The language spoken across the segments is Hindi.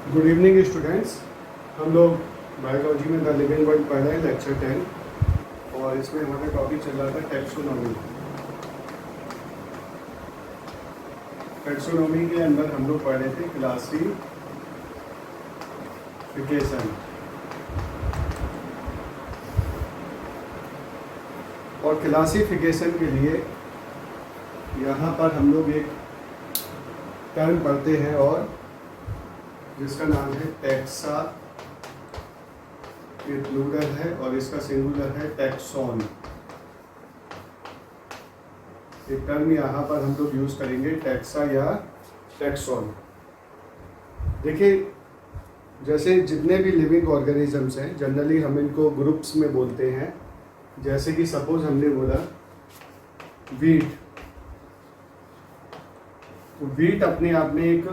Good evening students. हम लोग बायोलॉजी में द लिविंग वर्ल्ड पढ़ रहे हैं, लेक्चर 10, और इसमें हमारा टॉपिक चल रहा था टैक्सोनॉमी। टैक्सोनॉमी के अंदर हम लोग पढ़ रहे थे क्लासिफिकेशन, और क्लासिफिकेशन के लिए यहाँ पर हम लोग एक टर्म पढ़ते हैं और जिसका नाम है टैक्सा। ये प्लूरल है और इसका सिंगुलर है टैक्सॉन। एक टर्म यहाँ पर हम लोग यूज करेंगे टैक्सा या टैक्सॉन। देखिए, जैसे जितने भी लिविंग ऑर्गेनिजम्स हैं जनरली हम इनको ग्रुप्स में बोलते हैं। जैसे कि सपोज हमने बोला वीट, तो वीट अपने आप में एक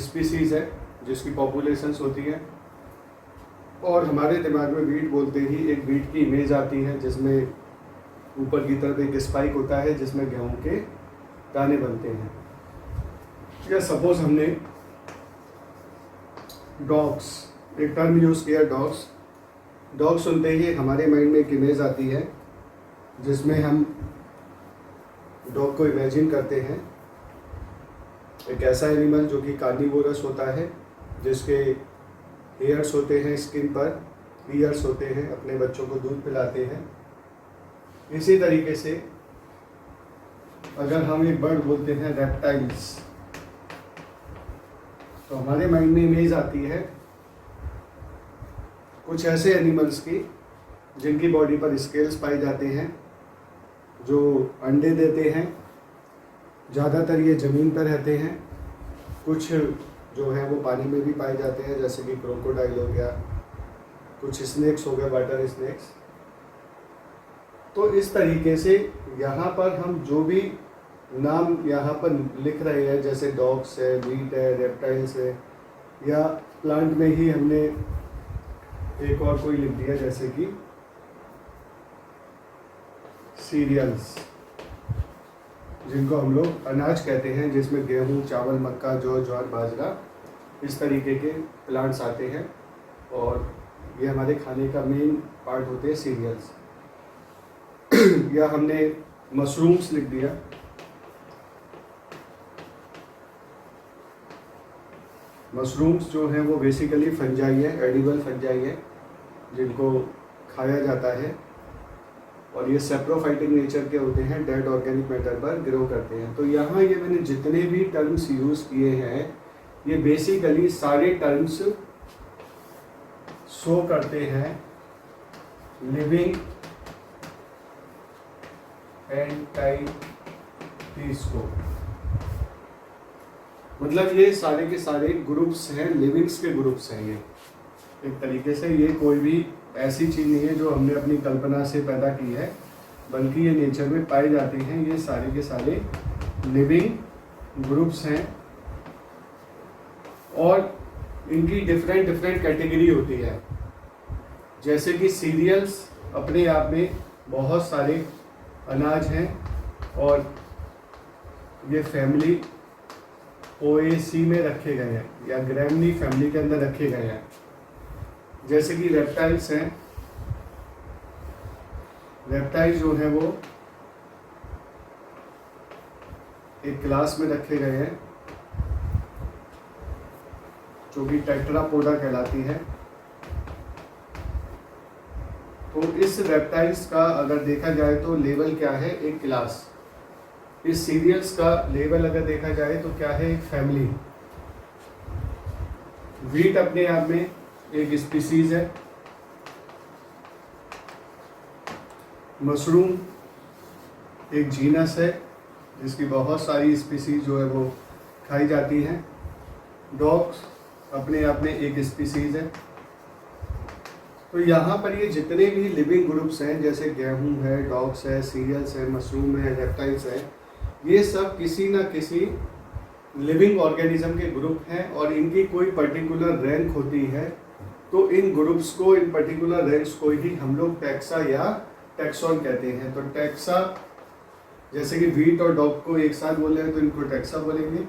स्पीसीज है जिसकी पॉपुलेशंस होती है, और हमारे दिमाग में वीट बोलते ही एक वीट की इमेज आती है जिसमें ऊपर की तरफ एक स्पाइक होता है जिसमें गेहूं के दाने बनते हैं। या सपोज हमने डॉग्स, एक टर्म यूज किया डॉग्स। डॉग सुनते ही हमारे माइंड में एक इमेज आती है जिसमें हम डॉग को इमेजिन करते हैं एक ऐसा एनिमल जो कि कार्निवोरस होता है, जिसके हेयर्स होते हैं स्किन पर, ईयर्स होते हैं, अपने बच्चों को दूध पिलाते हैं। इसी तरीके से अगर हम एक बर्ड बोलते हैं रेप्टाइल्स, तो हमारे माइंड में इमेज आती है कुछ ऐसे एनिमल्स की जिनकी बॉडी पर स्केल्स पाए जाते हैं, जो अंडे देते हैं। ज़्यादातर ये ज़मीन पर रहते हैं, कुछ जो है वो पानी में भी पाए जाते हैं, जैसे कि क्रोकोडाइल हो गया, कुछ स्नेक्स हो गए, वाटर स्नेक्स। तो इस तरीके से यहाँ पर हम जो भी नाम यहाँ पर लिख रहे हैं, जैसे डॉग्स है, वीट है, रेप्टाइल्स है, या प्लांट में ही हमने एक और कोई लिख दिया जैसे कि सीरियल्स, जिनको हम लोग अनाज कहते हैं, जिसमें गेहूं, चावल, मक्का, जौ, ज्वार, बाजरा, इस तरीके के प्लांट्स आते हैं, और ये हमारे खाने का मेन पार्ट होते हैं सीरियल्स। या हमने मशरूम्स लिख दिया। मशरूम्स जो हैं वो बेसिकली फंजाई है, एडिबल फंजाई है, जिनको खाया जाता है, और ये सेप्रोफाइटिक नेचर के होते हैं, डेड ऑर्गेनिक मैटर पर ग्रो करते हैं। तो यहाँ ये मैंने जितने भी टर्म्स यूज़ किए हैं, ये बेसिकली सारे टर्म्स शो करते हैं लिविंग एंटाइटीज को। मतलब ये सारे के सारे ग्रुप्स हैं, लिविंग्स के ग्रुप्स हैं। ये एक तरीके से ये कोई भी ऐसी चीज़ नहीं है जो हमने अपनी कल्पना से पैदा की है, बल्कि ये नेचर में पाए जाते हैं। ये सारे के सारे लिविंग ग्रुप्स हैं, और इनकी डिफरेंट डिफरेंट कैटेगरी होती है। जैसे कि सीरियल्स अपने आप में बहुत सारे अनाज हैं, और ये फैमिली पोएसी में रखे गए हैं, या ग्रैमनी फैमिली के अंदर रखे गए हैं। जैसे कि रेप्टाइल्स हैं, रेप्टाइल जो हैं वो एक क्लास में रखे गए हैं जो कि टेट्रापोडा कहलाती है। तो इस रेप्टाइल्स का अगर देखा जाए तो लेवल क्या है, एक क्लास। इस सीरियल्स का लेवल अगर देखा जाए तो क्या है, एक फैमिली। वीट अपने आप में एक स्पीसीज है। मशरूम एक जीनस है जिसकी बहुत सारी स्पीसीज जो है वो खाई जाती हैं। डॉग्स अपने आप में एक स्पीसीज है। तो यहाँ पर ये जितने भी लिविंग ग्रुप्स हैं, जैसे गेहूं है, डॉग्स है, सीरियल्स है, मशरूम है, रेप्टाइल्स है, ये सब किसी ना किसी लिविंग ऑर्गेनिज्म के ग्रुप हैं, और इनकी कोई पर्टिकुलर रैंक होती है। तो इन ग्रुप्स को, इन पर्टिकुलर रैंक्स को ही हम लोग टैक्सा या टैक्सॉन कहते हैं। तो टैक्सा, जैसे कि वीट और डॉग को एक साथ बोल रहे हैं तो इनको टैक्सा बोलेंगे।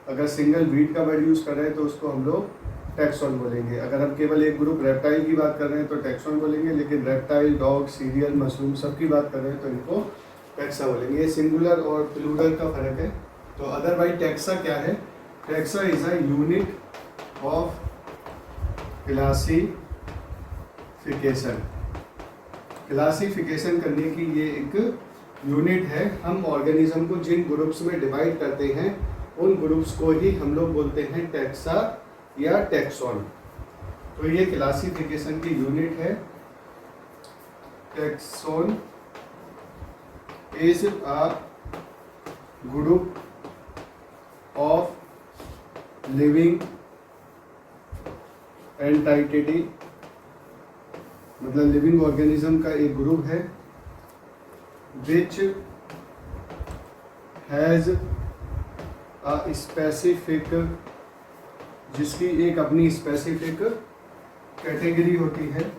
अगर सिंगल वीट का वर्ड यूज़ कर रहे हैं तो उसको हम लोग टैक्सॉन बोलेंगे। अगर हम केवल एक ग्रुप रेप्टाइल की बात कर रहे हैं तो टैक्सॉन बोलेंगे, लेकिन रेप्टाइल, डॉग, सीरियल, मशरूम सब की बात कर रहे हैं तो इनको टैक्सा बोलेंगे। ये सिंगुलर और प्लूरल का फर्क है। तो अदरवाइज टैक्सा क्या है? Taxa is a unit of classification. Classification करने की ये एक यूनिट है। हम ऑर्गेनिज्म को जिन ग्रुप्स में डिवाइड करते हैं उन ग्रुप्स को ही हम लोग बोलते हैं टैक्सा या टैक्सॉन। तो ये क्लासिफिकेशन की यूनिट है। Taxon is a group of living entity, मतलब लिविंग ऑर्गेनिज्म का एक ग्रुप है विच हैज अ स्पेसिफिक, जिसकी एक अपनी स्पेसिफिक कैटेगरी होती है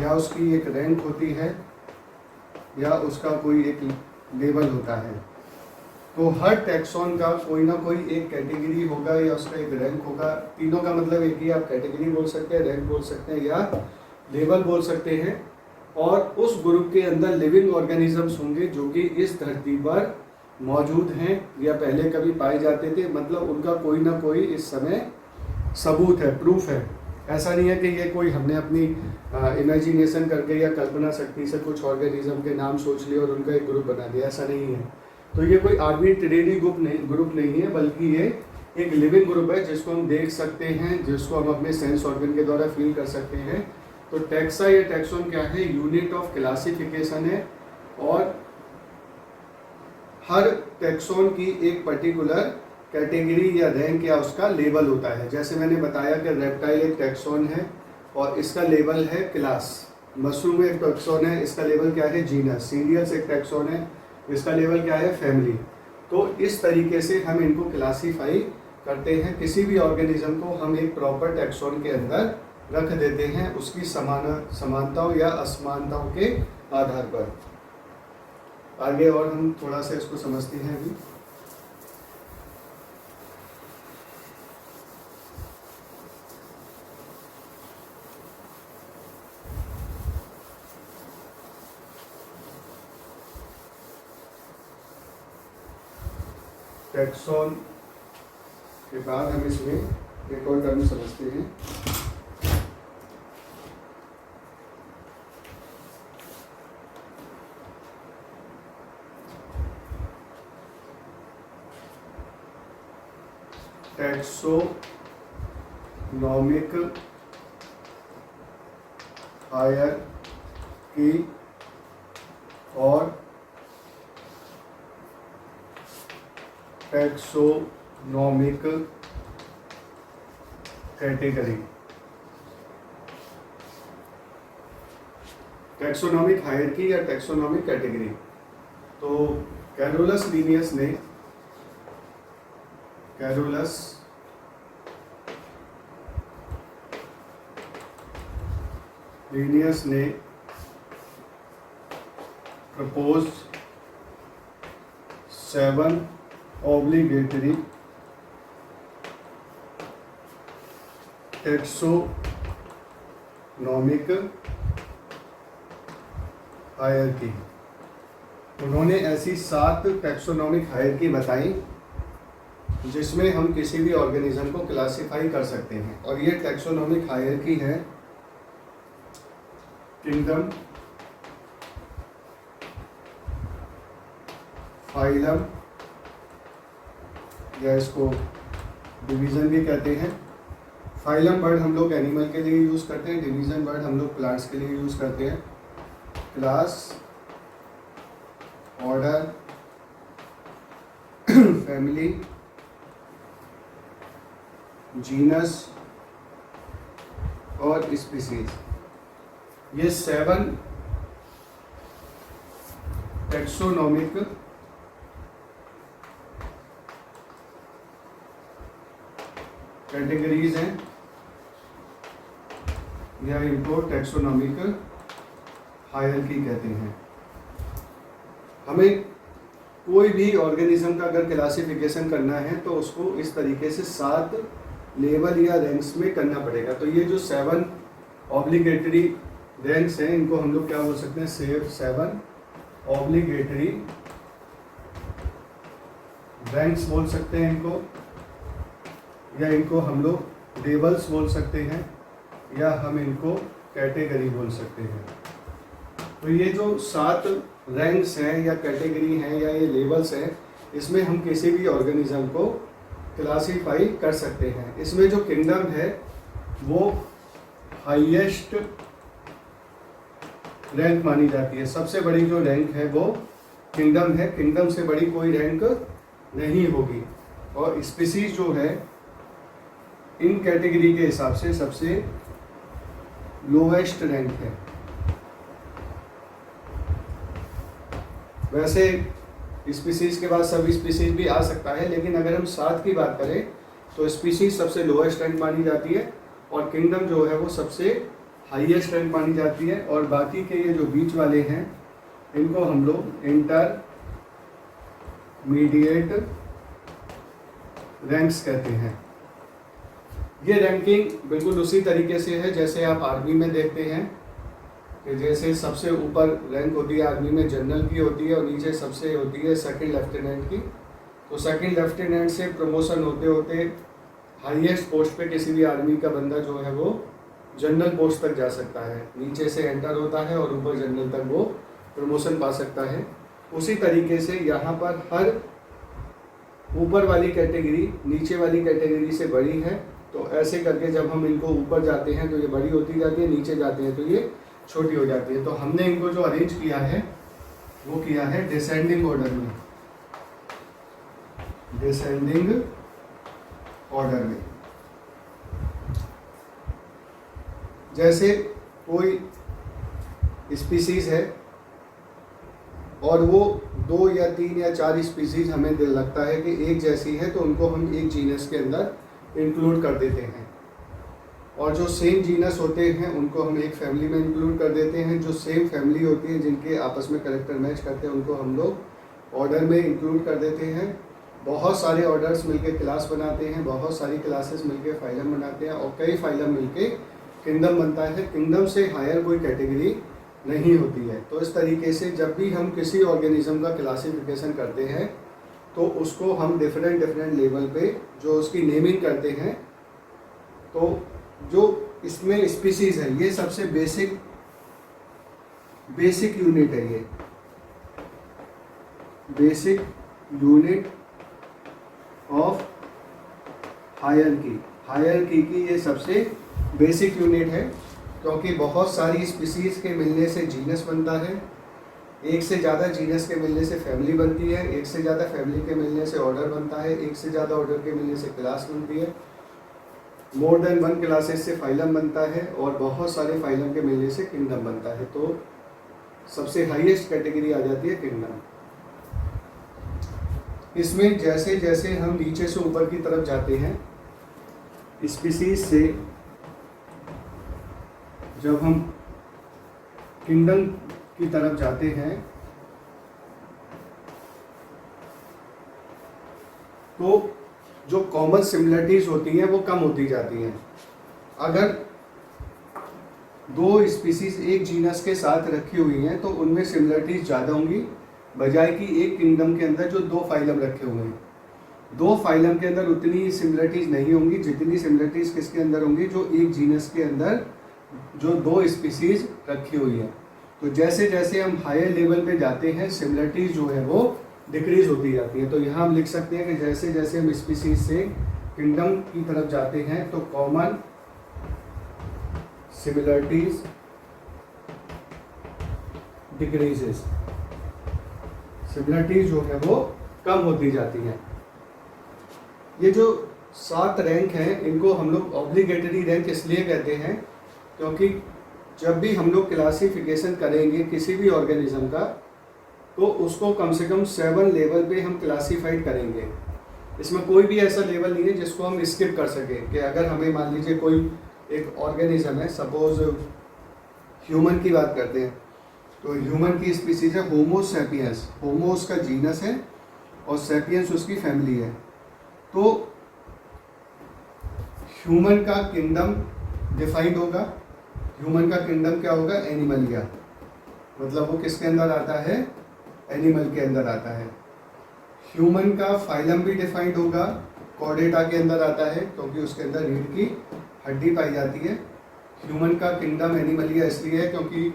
या उसकी एक रैंक होती है या उसका कोई एक लेवल होता है। तो हर टैक्सॉन का कोई ना कोई एक कैटेगरी होगा या उसका एक रैंक होगा। तीनों का मतलब एक ही, आप कैटेगरी बोल सकते हैं, रैंक बोल सकते हैं या लेवल बोल सकते हैं। और उस ग्रुप के अंदर लिविंग ऑर्गेनिजम्स होंगे जो कि इस धरती पर मौजूद हैं या पहले कभी पाए जाते थे, मतलब उनका कोई ना कोई इस समय सबूत है, प्रूफ है। ऐसा नहीं है कि ये कोई हमने अपनी इमेजिनेशन करके या कल्पना शक्ति से कुछ ऑर्गेनिज्म के नाम सोच लिए और उनका एक ग्रुप बना दिया, ऐसा नहीं है। तो ये कोई आर्बिट्रेरी ग्रुप नहीं है, बल्कि ये एक लिविंग ग्रुप है जिसको हम देख सकते हैं, जिसको हम अपने सेंस ऑर्गन के द्वारा फील कर सकते हैं। तो टैक्सा या टैक्सॉन क्या है? यूनिट ऑफ क्लासिफिकेशन है। और हर टैक्सॉन की एक पर्टिकुलर कैटेगरी या रैंक या उसका लेवल होता है। जैसे मैंने बताया कि रेप्टाइल एक टैक्सॉन है और इसका लेवल है क्लास। मशरूम एक टैक्सॉन है, इसका लेवल क्या है? जीनस। सीरियल्स एक टैक्सॉन है, इसका लेवल क्या है? फैमिली। तो इस तरीके से हम इनको क्लासीफाई करते हैं। किसी भी ऑर्गेनिज्म को हम एक प्रॉपर टैक्सॉन के अंदर रख देते हैं उसकी समानताओं या असमानताओं के आधार पर। आगे और हम थोड़ा सा इसको समझते हैं अभी। टैक्सॉन के बाद हम इसमें एक और टर्म समझते हैं, टैक्सोनॉमिक हायरार्की और टैक्सोनॉमिक कैटेगरी। टैक्सोनॉमिक हायरार्की या टैक्सोनॉमिक कैटेगरी। तो कैरोलस लीनियस ने प्रपोज 7 ऑब्लिगेटरी टैक्सोनॉमिक हायरार्की। उन्होंने ऐसी 7 टैक्सोनॉमिक हायरार्की बताई जिसमें हम किसी भी ऑर्गेनिज्म को क्लासिफाई कर सकते हैं। और ये टैक्सोनॉमिक हायरार्की है किंगडम, फाइलम, या इसको डिवीज़न भी कहते हैं। फाइलम वर्ड हम लोग एनिमल के लिए यूज़ करते हैं, डिवीज़न वर्ड हम लोग प्लांट्स के लिए यूज़ करते हैं। क्लास, ऑर्डर, फैमिली, जीनस और स्पीसीज। ये 7 टैक्सोनॉमिक कैटेगरीज हैं या इनको टैक्सोनॉमिक हायरार्की कहते हैं। हमें कोई भी ऑर्गेनिज्म का अगर क्लासिफिकेशन करना है तो उसको इस तरीके से 7 लेवल या रैंक्स में करना पड़ेगा। तो ये जो 7 ऑब्लिगेटरी रैंक्स हैं इनको हम लोग क्या बोल सकते हैं, 7 ऑब्लिगेटरी रैंक्स बोल सकते हैं इनको, या इनको हम लोग लेवल्स बोल सकते हैं, या हम इनको कैटेगरी बोल सकते हैं। तो ये जो 7 रैंक्स हैं या कैटेगरी हैं या ये लेवल्स हैं, इसमें हम किसी भी ऑर्गेनिज्म को क्लासीफाई कर सकते हैं। इसमें जो किंगडम है वो हाईएस्ट रैंक मानी जाती है। सबसे बड़ी जो रैंक है वो किंगडम है, किंगडम से बड़ी कोई रैंक नहीं होगी। और स्पीसीज जो है इन कैटेगरी के हिसाब से सबसे लोएस्ट रैंक है। वैसे स्पीसीज के बाद सब स्पीसीज भी आ सकता है, लेकिन अगर हम 7 की बात करें तो स्पीसीज सबसे लोएस्ट रैंक मानी जाती है और किंगडम जो है वो सबसे हाईएस्ट रैंक मानी जाती है। और बाकी के ये जो बीच वाले हैं इनको हम लोग इंटरमीडिएट रैंक्स कहते हैं। ये रैंकिंग बिल्कुल उसी तरीके से है जैसे आप आर्मी में देखते हैं कि जैसे सबसे ऊपर रैंक होती है आर्मी में जनरल की होती है और नीचे सबसे होती है सेकंड लेफ्टिनेंट की। तो सेकंड लेफ्टिनेंट से प्रमोशन होते होते हाईएस्ट पोस्ट पे किसी भी आर्मी का बंदा जो है वो जनरल पोस्ट तक जा सकता है। नीचे से एंटर होता है और ऊपर जनरल तक वो प्रमोशन पा सकता है। उसी तरीके से यहाँ पर हर ऊपर वाली कैटेगरी नीचे वाली कैटेगरी से बड़ी है। तो ऐसे करके जब हम इनको ऊपर जाते हैं तो ये बड़ी होती जाती है, नीचे जाते हैं तो ये छोटी हो जाती है। तो हमने इनको जो अरेंज किया है वो किया है डिसेंडिंग ऑर्डर में, डिसेंडिंग ऑर्डर में। जैसे कोई स्पीसीज है और वो 2 या 3 या 4 स्पीसीज हमें दिल लगता है कि एक जैसी है, तो उनको हम एक जीनस के अंदर इंक्लूड कर देते हैं। और जो सेम जीनस होते हैं उनको हम एक फैमिली में इंक्लूड कर देते हैं। जो सेम फैमिली होती है जिनके आपस में कैरेक्टर मैच करते हैं उनको हम लोग ऑर्डर में इंक्लूड कर देते हैं। बहुत सारे ऑर्डर्स मिलके क्लास बनाते हैं, बहुत सारी क्लासेस मिलके फाइलम बनाते हैं और कई फाइलम मिलके किंगडम बनता है। किंगडम से हायर कोई कैटेगरी नहीं होती है। तो इस तरीके से जब भी हम किसी ऑर्गेनिज्म का क्लासिफिकेशन करते हैं तो उसको हम डिफरेंट लेवल पे जो उसकी नेमिंग करते हैं। तो जो इसमें स्पीसीज है ये सबसे बेसिक यूनिट है, ये बेसिक यूनिट ऑफ हायरार्की की ये सबसे बेसिक यूनिट है। क्योंकि बहुत सारी स्पीसीज के मिलने से जीनस बनता है, एक से ज़्यादा जीनस के मिलने से फैमिली बनती है, एक से ज़्यादा फैमिली के मिलने से ऑर्डर बनता है, एक से ज़्यादा ऑर्डर के मिलने से क्लास बनती है, मोर देन 1 क्लासेस से फाइलम बनता है और बहुत सारे फाइलम के मिलने से किंगडम बनता है। तो सबसे हाईएस्ट कैटेगरी आ जाती है किंगडम। इसमें जैसे जैसे हम नीचे से ऊपर की तरफ जाते हैं, स्पीसीज से जब हम किंगडम की तरफ जाते हैं तो जो कॉमन सिमिलरिटीज होती हैं वो कम होती जाती हैं। अगर 2 स्पीसीज एक जीनस के साथ रखी हुई हैं तो उनमें सिमिलरिटीज ज़्यादा होंगी बजाय कि एक किंगडम के अंदर जो 2 फाइलम रखे हुए हैं। 2 फाइलम के अंदर उतनी सिमिलरिटीज नहीं होंगी जितनी सिमिलरिटीज किसके अंदर होंगी, जो एक जीनस के अंदर जो 2 स्पीसीज रखी हुई है। तो जैसे जैसे हम हायर लेवल पे जाते हैं सिमिलरिटीज जो है वो डिक्रीज होती जाती है। तो यहाँ हम लिख सकते हैं कि जैसे जैसे हम स्पीसीज से किंगडम की तरफ जाते हैं तो कॉमन सिमिलरिटीज डिक्रीजेस, सिमिलरिटीज जो है वो कम होती जाती हैं। ये जो 7 रैंक हैं इनको हम लोग ऑब्लिगेटरी रैंक इसलिए कहते हैं क्योंकि जब भी हम लोग क्लासिफिकेशन करेंगे किसी भी ऑर्गेनिज्म का तो उसको कम से कम 7 लेवल पे हम क्लासीफाइड करेंगे। इसमें कोई भी ऐसा लेवल नहीं है जिसको हम स्किप कर सकें कि अगर हमें मान लीजिए कोई एक ऑर्गेनिज्म है, सपोज ह्यूमन की बात करते हैं तो ह्यूमन की स्पीसीज है होमो सैपियंस। होमो उसका जीनस है और सैपियंस उसकी फैमिली है। तो ह्यूमन का किंगडम डिफाइंड होगा। ह्यूमन का किंगडम क्या होगा? एनिमलिया, मतलब वो किसके अंदर आता है? एनिमल के अंदर आता है। ह्यूमन का फाइलम भी डिफाइंड होगा, कॉर्डेटा के अंदर आता है क्योंकि उसके अंदर रीढ़ की हड्डी पाई जाती है। ह्यूमन का किंगडम एनिमलिया इसलिए है क्योंकि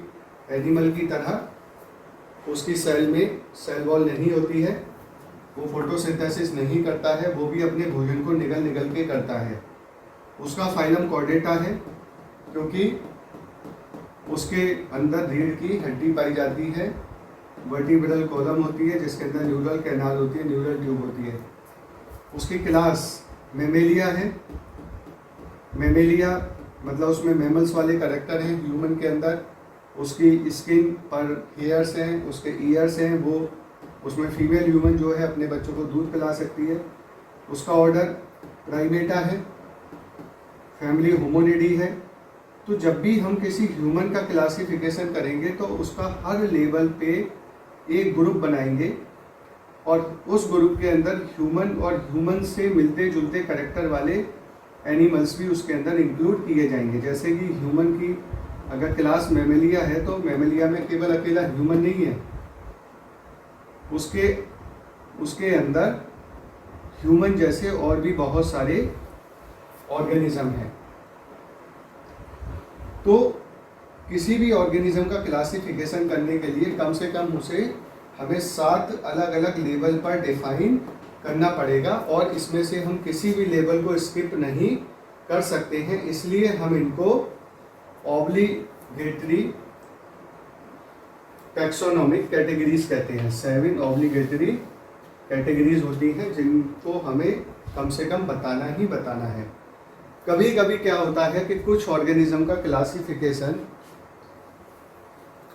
एनिमल की तरह उसकी सेल में सेल वॉल नहीं होती है, वो फोटोसिंथेसिस नहीं करता है, वो भी अपने भोजन को निगल निगल के करता है। उसका फाइलम कॉर्डेटा है क्योंकि उसके अंदर रीढ़ की हड्डी पाई जाती है, वर्टिब्रल कॉलम होती है जिसके अंदर न्यूरल कैनाल होती है, न्यूरल ट्यूब होती है। उसकी क्लास मेमेलिया है। मेमेलिया मतलब उसमें मैमल्स वाले कैरेक्टर हैं ह्यूमन के अंदर। उसकी स्किन पर हेयर्स हैं, उसके ईयर्स हैं, वो उसमें फीमेल ह्यूमन जो है अपने बच्चों को दूध पिला सकती है। उसका ऑर्डर प्राइमेटा है, फैमिली होमोनिडी है। तो जब भी हम किसी ह्यूमन का क्लासिफिकेशन करेंगे तो उसका हर लेवल पे एक ग्रुप बनाएंगे और उस ग्रुप के अंदर ह्यूमन और ह्यूमन से मिलते जुलते कैरेक्टर वाले एनिमल्स भी उसके अंदर इंक्लूड किए जाएंगे। जैसे कि ह्यूमन की अगर क्लास मेमेलिया है तो मेमेलिया में केवल अकेला ह्यूमन नहीं है, उसके अंदर ह्यूमन जैसे और भी बहुत सारे ऑर्गेनिज्म हैं। तो किसी भी ऑर्गेनिज्म का क्लासिफिकेशन करने के लिए कम से कम उसे हमें 7 अलग अलग लेवल पर डिफाइन करना पड़ेगा और इसमें से हम किसी भी लेवल को स्किप नहीं कर सकते हैं। इसलिए हम इनको ऑब्लिगेटरी टैक्सोनॉमिक कैटेगरीज कहते हैं। 7 ऑब्लिगेटरी कैटेगरीज होती हैं जिनको हमें कम से कम बताना ही बताना है। कभी कभी क्या होता है कि कुछ ऑर्गेनिज्म का क्लासिफिकेशन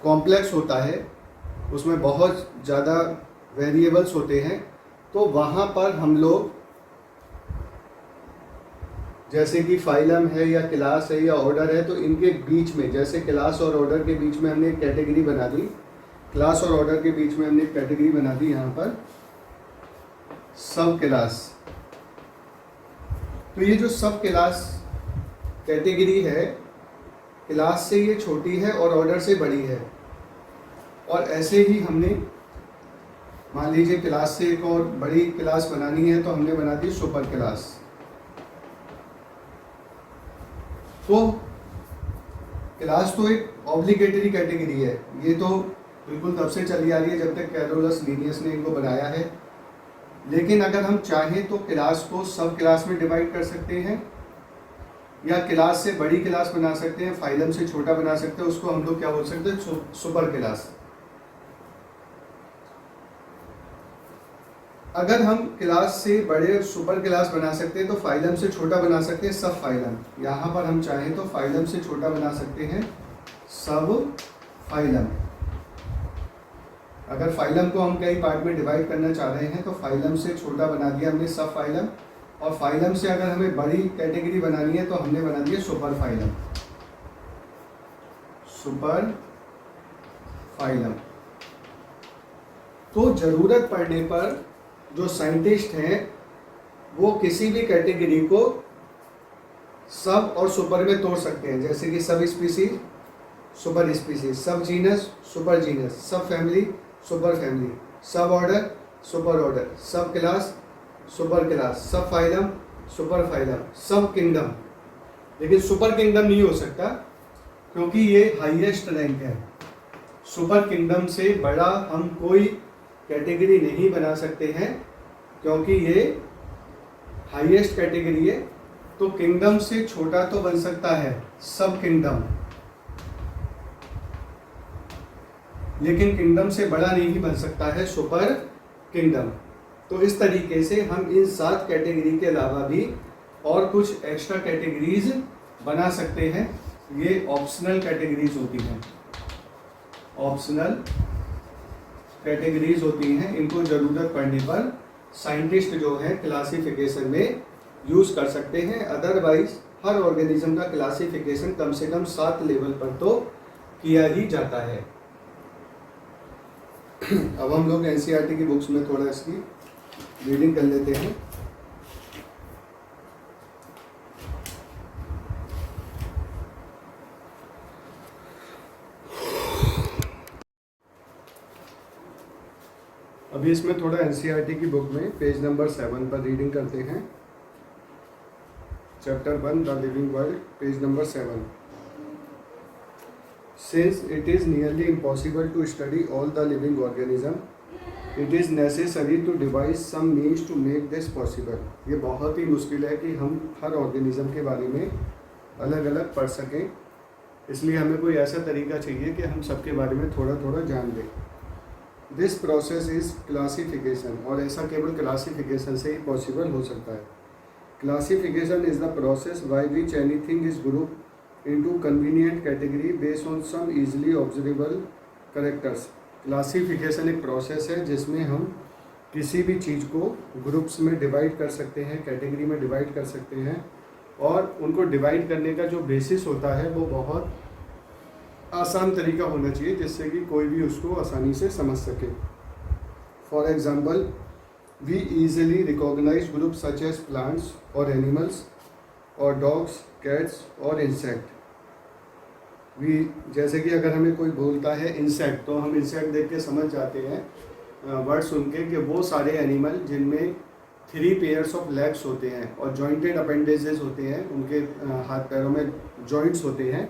कॉम्प्लेक्स होता है, उसमें बहुत ज़्यादा वेरिएबल्स होते हैं, तो वहाँ पर हम लोग जैसे कि फाइलम है या क्लास है या ऑर्डर है तो इनके बीच में, जैसे क्लास और ऑर्डर के बीच में हमने एक कैटेगरी बना दी, क्लास और ऑर्डर के बीच में हमने एक कैटेगरी बना दी यहाँ पर सब क्लास। तो ये जो सब क्लास कैटेगरी है, क्लास से ये छोटी है और ऑर्डर से बड़ी है। और ऐसे ही हमने मान लीजिए क्लास से एक और बड़ी क्लास बनानी है तो हमने बना दी सुपर क्लास। तो क्लास तो एक ऑब्लिगेटरी कैटेगरी है, ये तो बिल्कुल तब से चली आ रही है जब तक कैरोलस लीनियस ने इनको बनाया है। लेकिन अगर हम चाहें तो क्लास को सब क्लास में डिवाइड कर सकते हैं या क्लास से बड़ी क्लास बना सकते हैं, फाइलम से छोटा बना सकते हैं, उसको हम लोग क्या बोल सकते हैं? Super class. अगर हम क्लास से बड़े सुपर क्लास बना सकते हैं तो फाइलम से छोटा बना सकते हैं सब फाइलम। यहाँ पर हम चाहें तो फाइलम से छोटा बना सकते हैं सब फाइलम। अगर फाइलम को हम कई पार्ट में डिवाइड करना चाह रहे हैं तो फाइलम से छोटा बना दिया हमने सब फाइलम, और फाइलम से अगर हमें बड़ी कैटेगरी बनानी है तो हमने बना दिया सुपर फाइलम। Super phylum. तो जरूरत पड़ने पर जो साइंटिस्ट हैं वो किसी भी कैटेगरी को सब और सुपर में तोड़ सकते हैं, जैसे कि सब स्पीसीज, सुपर स्पीसीज, सब जीनस, सुपर जीनस, सब फैमिली, सुपर फैमिली, सब ऑर्डर, सुपर ऑर्डर, सब क्लास, सुपर क्लास, सब फाइलम, सुपर फाइलम, सब किंगडम। लेकिन सुपर किंगडम नहीं हो सकता क्योंकि ये हाईएस्ट रैंक है। सुपर किंगडम से बड़ा हम कोई कैटेगरी नहीं बना सकते हैं क्योंकि ये हाईएस्ट कैटेगरी है। तो किंगडम से छोटा तो बन सकता है सब किंगडम, लेकिन किंगडम से बड़ा नहीं बन सकता है सुपर किंगडम। तो इस तरीके से हम इन 7 कैटेगरी के अलावा भी और कुछ एक्स्ट्रा कैटेगरीज बना सकते हैं। ये ऑप्शनल कैटेगरीज होती हैं, ऑप्शनल कैटेगरीज होती हैं। इनको ज़रूरत पड़ने पर साइंटिस्ट जो है क्लासिफिकेशन में यूज़ कर सकते हैं। अदरवाइज हर ऑर्गेनिज्म का क्लासिफिकेशन कम से कम 7 लेवल पर तो किया ही जाता है। अब हम लोग एनसीईआरटी की बुक्स में थोड़ा इसकी रीडिंग कर लेते हैं। अभी इसमें थोड़ा एनसीईआरटी की बुक में पेज नंबर 7 पर रीडिंग करते हैं। Chapter 1 the living world, page number 7। Since it is nearly impossible to study all the living organism, it is necessary to devise some means to make this possible। ये बहुत ही मुश्किल है कि हम हर ऑर्गेनिज्म के बारे में अलग अलग पढ़ सकें, इसलिए हमें कोई ऐसा तरीका चाहिए कि हम सबके बारे में थोड़ा थोड़ा जान लें। दिस प्रोसेस इज़ क्लासिफिकेशन, और ऐसा केवल क्लासिफिकेशन से ही पॉसिबल हो सकता है। Classification is the process by which anything is group into convenient category based on some easily observable characters। Classification एक प्रोसेस है जिसमें हम किसी भी चीज़ को ग्रुप्स में डिवाइड कर सकते हैं, कैटेगरी में डिवाइड कर सकते हैं, और उनको डिवाइड करने का जो बेसिस होता है वो बहुत आसान तरीका होना चाहिए जिससे कि कोई भी उसको आसानी से समझ सके। For example, we easily recognise group such as plants और एनिमल्स और डॉग्स, कैट्स और इंसेक्ट। वी जैसे कि अगर हमें कोई बोलता है इंसेक्ट, तो हम इंसेक्ट देख के समझ जाते हैं वर्ड सुन के कि वो सारे एनिमल जिनमें 3 पेयर्स ऑफ लेग्स होते हैं और जॉइंटेड अपेंडेजेस होते हैं, उनके हाथ पैरों में जॉइंट्स होते हैं,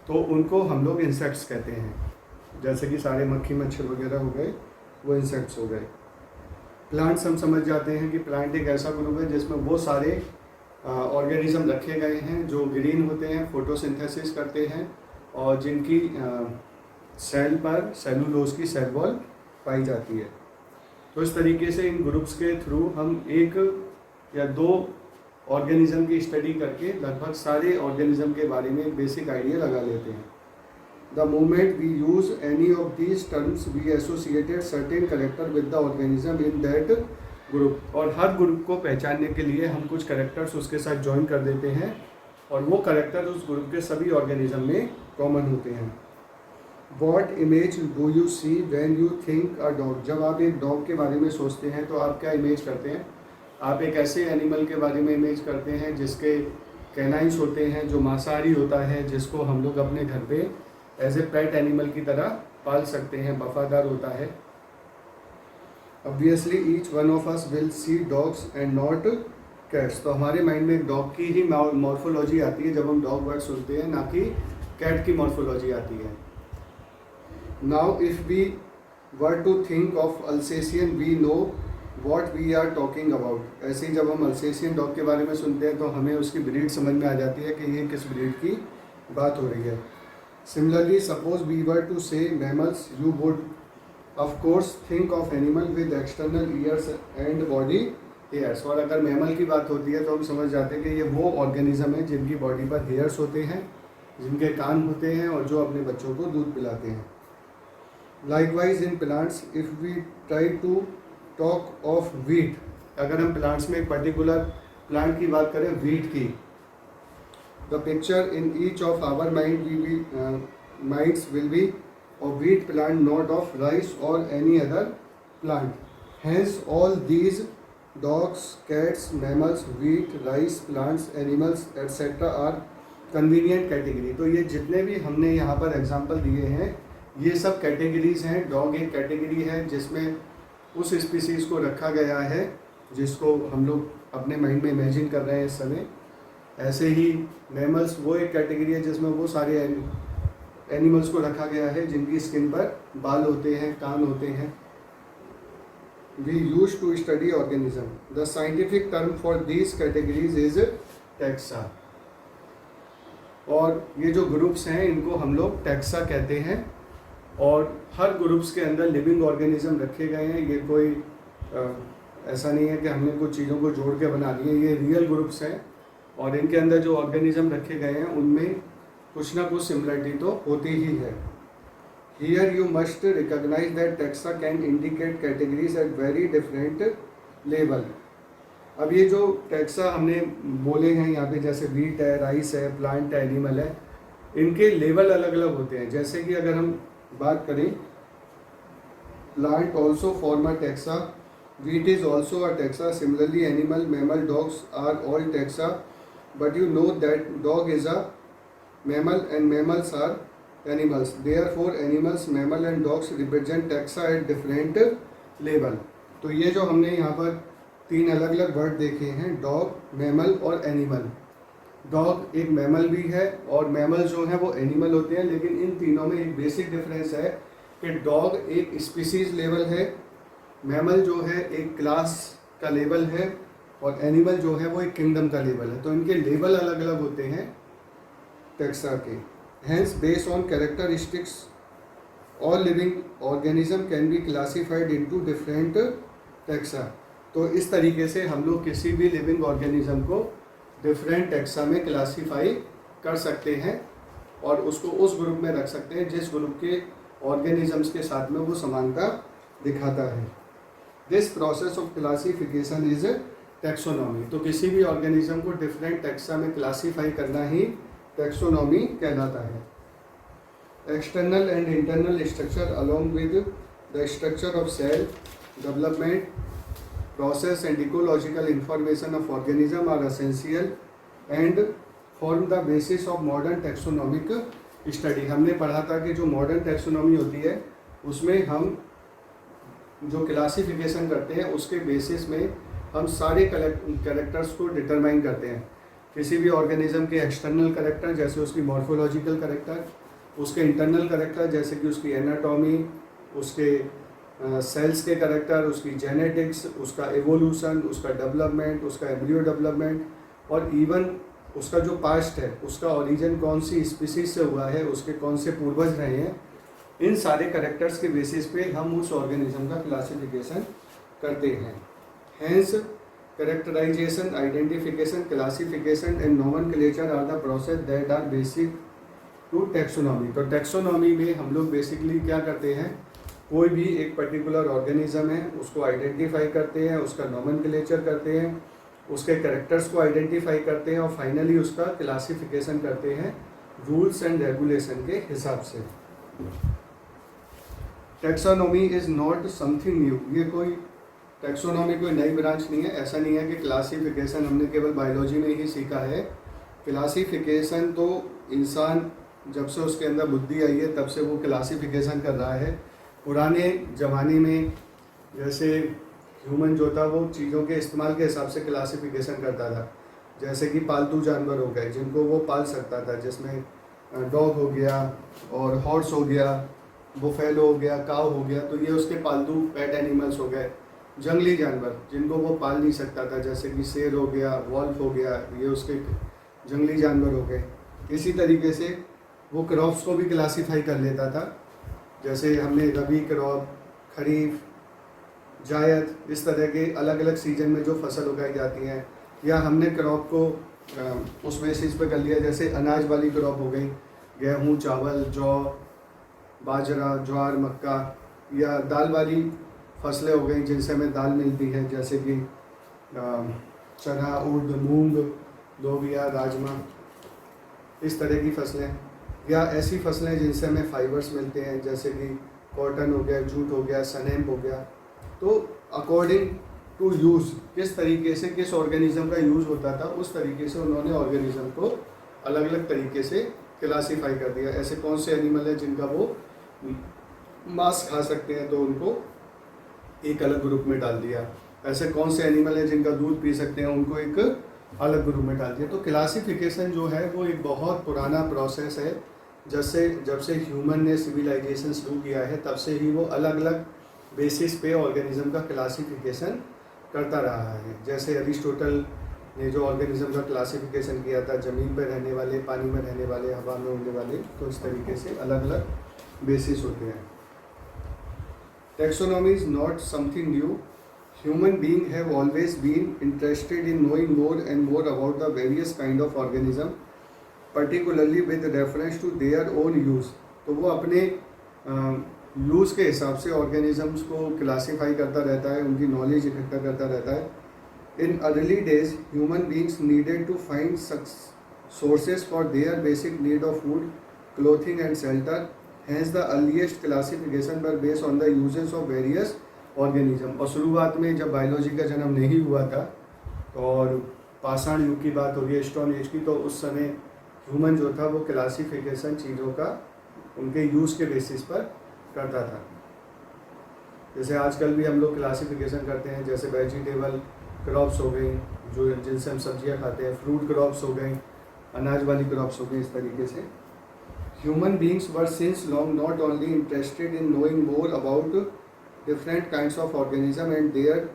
तो उनको हम लोग इंसेक्ट्स कहते हैं। जैसे कि सारे मक्खी मच्छर वगैरह हो गए, वो इंसेक्ट्स हो गए। प्लांट्स हम समझ जाते हैं कि प्लांट एक ऐसा ग्रुप है जिसमें वो सारे ऑर्गेनिज्म रखे गए हैं जो ग्रीन होते हैं, फोटोसिंथेसिस करते हैं, और जिनकी सेल पर सेलुलोज की सेल वॉल पाई जाती है। तो इस तरीके से इन ग्रुप्स के थ्रू हम 1 या 2 ऑर्गेनिज्म की स्टडी करके लगभग सारे ऑर्गेनिज्म के बारे में एक बेसिक आइडिया लगा लेते हैं। The moment we use any of these terms we associated certain character with the organism in that group, और हर ग्रुप को पहचानने के लिए हम कुछ करेक्टर्स उसके साथ ज्वाइन कर देते हैं, और वो करेक्टर उस ग्रुप के सभी ऑर्गेनिज्म में कॉमन होते हैं। What image do you see when you think a dog. जब आप एक डॉग के बारे में सोचते हैं तो आप क्या इमेज करते हैं? आप एक ऐसे एनिमल के बारे में इमेज करते हैं जिसके कैनाइंस होते हैं, जो मांसाहारी होता है, जिसको हम लोग अपने घर पे एज ए पेट एनिमल की तरह पाल सकते हैं, वफादार होता है। Obviously each one of us will see dogs and not cats। तो हमारे माइंड में एक डॉग की ही मॉर्फोलॉजी आती है जब हम डॉग वर्ड सुनते हैं, ना कि कैट की मॉर्फोलॉजी आती है। Now if we were to think of Alsatian we know what we are talking about. ऐसे ही जब हम अल्सेशियन डॉग के बारे में सुनते हैं तो हमें उसकी ब्रीड समझ में आ जाती है कि ये किस ब्रीड की बात हो रही है। Similarly suppose we were to say mammals, you would of course think of animal with external ears and body hairs। और अगर मैमल की बात होती है तो हम समझ जाते हैं कि ये वो ऑर्गेनिज्म है जिनकी बॉडी पर हेयर्स होते हैं, जिनके कान होते हैं, और जो अपने बच्चों को दूध पिलाते हैं। Likewise in plants if we try to talk of wheat, अगर हम प्लांट्स में एक पर्टिकुलर प्लांट की बात करें, वीट की, the picture in each of our minds will be of wheat plant, not of rice or any other plant। Hence all these dogs, cats, mammals, wheat, rice, plants, animals etc. are convenient category। तो ये जितने भी हमने यहाँ पर एग्जांपल दिए हैं ये सब कैटेगरीज हैं। डॉग एक कैटेगरी है जिसमें उस स्पीसीज को रखा गया है जिसको हम लोग अपने माइंड में इमेजिन कर रहे हैं इस समय। ऐसे ही मैमल्स वो एक कैटेगरी है जिसमें वो सारे एनिमल्स को रखा गया है जिनकी स्किन पर बाल होते हैं, कान होते हैं। We use to study organism. The scientific term for these categories is taxa. और ये जो ग्रुप्स हैं इनको हम लोग टैक्सा कहते हैं, और हर ग्रुप्स के अंदर लिविंग ऑर्गेनिज्म रखे गए हैं। ये कोई ऐसा नहीं है कि हमने कुछ चीज़ों को जोड़ के बना दिए, ये रियल ग्रुप्स हैं, और इनके अंदर जो ऑर्गेनिज्म रखे गए हैं उनमें कुछ ना कुछ सिमिलरिटी तो होती ही है। Here you must recognise that taxa can indicate categories at very different level. अब ये जो टैक्सा हमने बोले हैं यहाँ पे, जैसे वीट है, राइस है, प्लांट है, एनिमल है, इनके लेवल अलग अलग होते हैं। जैसे कि अगर हम बात करें, plant also form a taxa, wheat is also a taxa, similarly animal, mammal, dogs are all taxa, but you know that dog is a mammal and mammals are animals, therefore animals, mammal and dogs represent taxa at different level. तो ये जो हमने यहाँ पर 3 अलग अलग वर्ड देखे हैं, डॉग, मैमल और एनिमल। डॉग एक मैमल भी है और मैमल जो है वो एनिमल होते हैं, लेकिन इन तीनों में एक बेसिक डिफरेंस है कि डॉग एक स्पीसीज लेवल है, मैमल जो है एक क्लास का लेवल है, और एनिमल जो है वो एक किंगडम का लेवल है। तो इनके लेवल अलग अलग होते हैं टैक्सा के। Hence based on characteristics all living organism can be classified into different taxa. तो इस तरीके से हम लोग किसी भी लिविंग ऑर्गेनिज्म को डिफरेंट टैक्सा में क्लासीफाई कर सकते हैं और उसको उस ग्रुप में रख सकते हैं जिस ग्रुप के ऑर्गेनिजम्स के साथ में वो समानता दिखाता है। This process of classification is taxonomy. तो किसी भी ऑर्गेनिज्म को डिफरेंट टैक्सा में क्लासीफाई करना ही टैक्सोनॉमी कहलाता है। External and internal structure along with the structure of cell development process and ecological information of organism are essential and form the basis of modern taxonomic study। हमने पढ़ा था कि जो मॉडर्न टैक्सोनॉमी होती है उसमें हम जो क्लासिफिकेशन करते हैं उसके बेसिस में हम सारे कैरेक्टर्स को डिटरमाइन करते हैं। किसी भी ऑर्गेनिज्म के एक्सटर्नल कैरेक्टर जैसे उसकी मॉर्फोलॉजिकल कैरेक्टर, उसके इंटरनल कैरेक्टर जैसे कि उसकी एनाटॉमी, उसके सेल्स के कैरेक्टर, उसकी जेनेटिक्स, उसका एवोल्यूशन, उसका डेवलपमेंट, उसका एम्ब्रियो डेवलपमेंट, और इवन उसका जो पास्ट है, उसका ओरिजिन कौन सी स्पीसीज से हुआ है, उसके कौन से पूर्वज रहे हैं, इन सारे कैरेक्टर्स के बेसिस पे हम उस ऑर्गेनिज्म का क्लासिफिकेशन करते हैं। Hence characterisation, identification, classification and nomenclature are the process that are basic to taxonomy. तो टैक्सोनॉमी में हम लोग बेसिकली क्या करते हैं, कोई भी एक पर्टिकुलर ऑर्गेनिज्म है उसको आइडेंटिफाई करते हैं, उसका नोमेनक्लेचर करते हैं, उसके कैरेक्टर्स को आइडेंटिफाई करते हैं और फाइनली उसका क्लासिफिकेशन करते हैं रूल्स एंड रेगुलेशन के हिसाब से। Taxonomy is not something new. ये कोई टैक्सोनॉमी कोई नई ब्रांच नहीं है। ऐसा नहीं है कि क्लासिफिकेशन हमने केवल बायोलॉजी में ही सीखा है। क्लासिफिकेशन तो इंसान जब से उसके अंदर बुद्धि आई है तब से वो क्लासिफिकेशन कर रहा है। पुराने ज़माने में जैसे ह्यूमन जो था वो चीज़ों के इस्तेमाल के हिसाब से क्लासिफिकेशन करता था। जैसे कि पालतू जानवर हो गए जिनको वो पाल सकता था, जिसमें डॉग हो गया और हॉर्स हो गया, बुफेलो हो गया, काव हो गया, तो ये उसके पालतू पेट एनिमल्स हो गए। जंगली जानवर जिनको वो पाल नहीं सकता था जैसे कि शेर हो गया, वॉल्फ हो गया, ये उसके जंगली जानवर हो गए। इसी तरीके से वो क्रॉप्स को भी क्लासीफाई कर लेता था, जैसे हमने रबी क्रॉप, खरीफ, जायद, इस तरह के अलग अलग सीजन में जो फसल उगाई जाती हैं, या हमने क्रॉप को उस बेसिस पे कर लिया, जैसे अनाज वाली क्रॉप हो गई, गेहूँ, चावल, जौ, बाजरा, ज्वार, मक्का, या दाल वाली फसलें हो गई जिनसे हमें दाल मिलती है जैसे कि चना, उर्द, मूंग, लोबिया, राजमा, इस तरह की फसलें, या ऐसी फसलें जिनसे हमें फाइबर्स मिलते हैं जैसे कि कॉटन हो गया, जूट हो गया, सनेम हो गया। तो अकॉर्डिंग टू यूज़, किस तरीके से किस ऑर्गेनिज्म का यूज़ होता था उस तरीके से उन्होंने ऑर्गेनिज्म को अलग अलग तरीके से क्लासीफाई कर दिया। ऐसे कौन से एनिमल है जिनका वो मांस खा सकते हैं तो उनको एक अलग ग्रुप में डाल दिया, ऐसे कौन से एनिमल है जिनका दूध पी सकते हैं उनको एक अलग ग्रुप में डाल दिया। तो क्लासिफिकेशन जो है वो एक बहुत पुराना प्रोसेस है। जब से ह्यूमन ने सिविलाइजेशन शुरू किया है तब से ही वो अलग अलग बेसिस पे ऑर्गेनिज्म का क्लासिफिकेशन करता रहा है। जैसे अरिस्टोटल ने जो ऑर्गेनिज्म का क्लासिफिकेशन किया था, ज़मीन पर रहने वाले, पानी में रहने वाले, हवा में उड़ने वाले, तो इस तरीके से अलग अलग बेसिस होते हैं। Taxonomy is not something new. Human beings have always been interested in knowing more and more about the various kind of organism, particularly with reference to their own use। तो वो अपने यूज़ के हिसाब से ऑर्गेनिजम्स को क्लासीफाई करता रहता है, उनकी नॉलेज इकट्ठा करता रहता है। In early days human beings needed to find sources for their basic need of food, clothing and shelter. Hence the earliest classification were based on the uses of various organism. और शुरुआत में जब बायोलॉजी का जन्म नहीं हुआ था और पाषाण युग की बात हो रही है, स्टोन एज की, तो उस समय ह्यूमन जो था वो क्लासिफिकेशन चीज़ों का उनके यूज़ के बेसिस पर करता था। जैसे आजकल भी हम लोग क्लासिफिकेशन करते हैं, जैसे वेजिटेबल क्रॉप्स हो गई जो जिनसे हम सब्जियां खाते हैं, फ्रूट क्रॉप्स हो गई, अनाज वाली क्रॉप्स हो गई, इस तरीके से। Human beings were since long not only interested in knowing more about different kinds of organism and their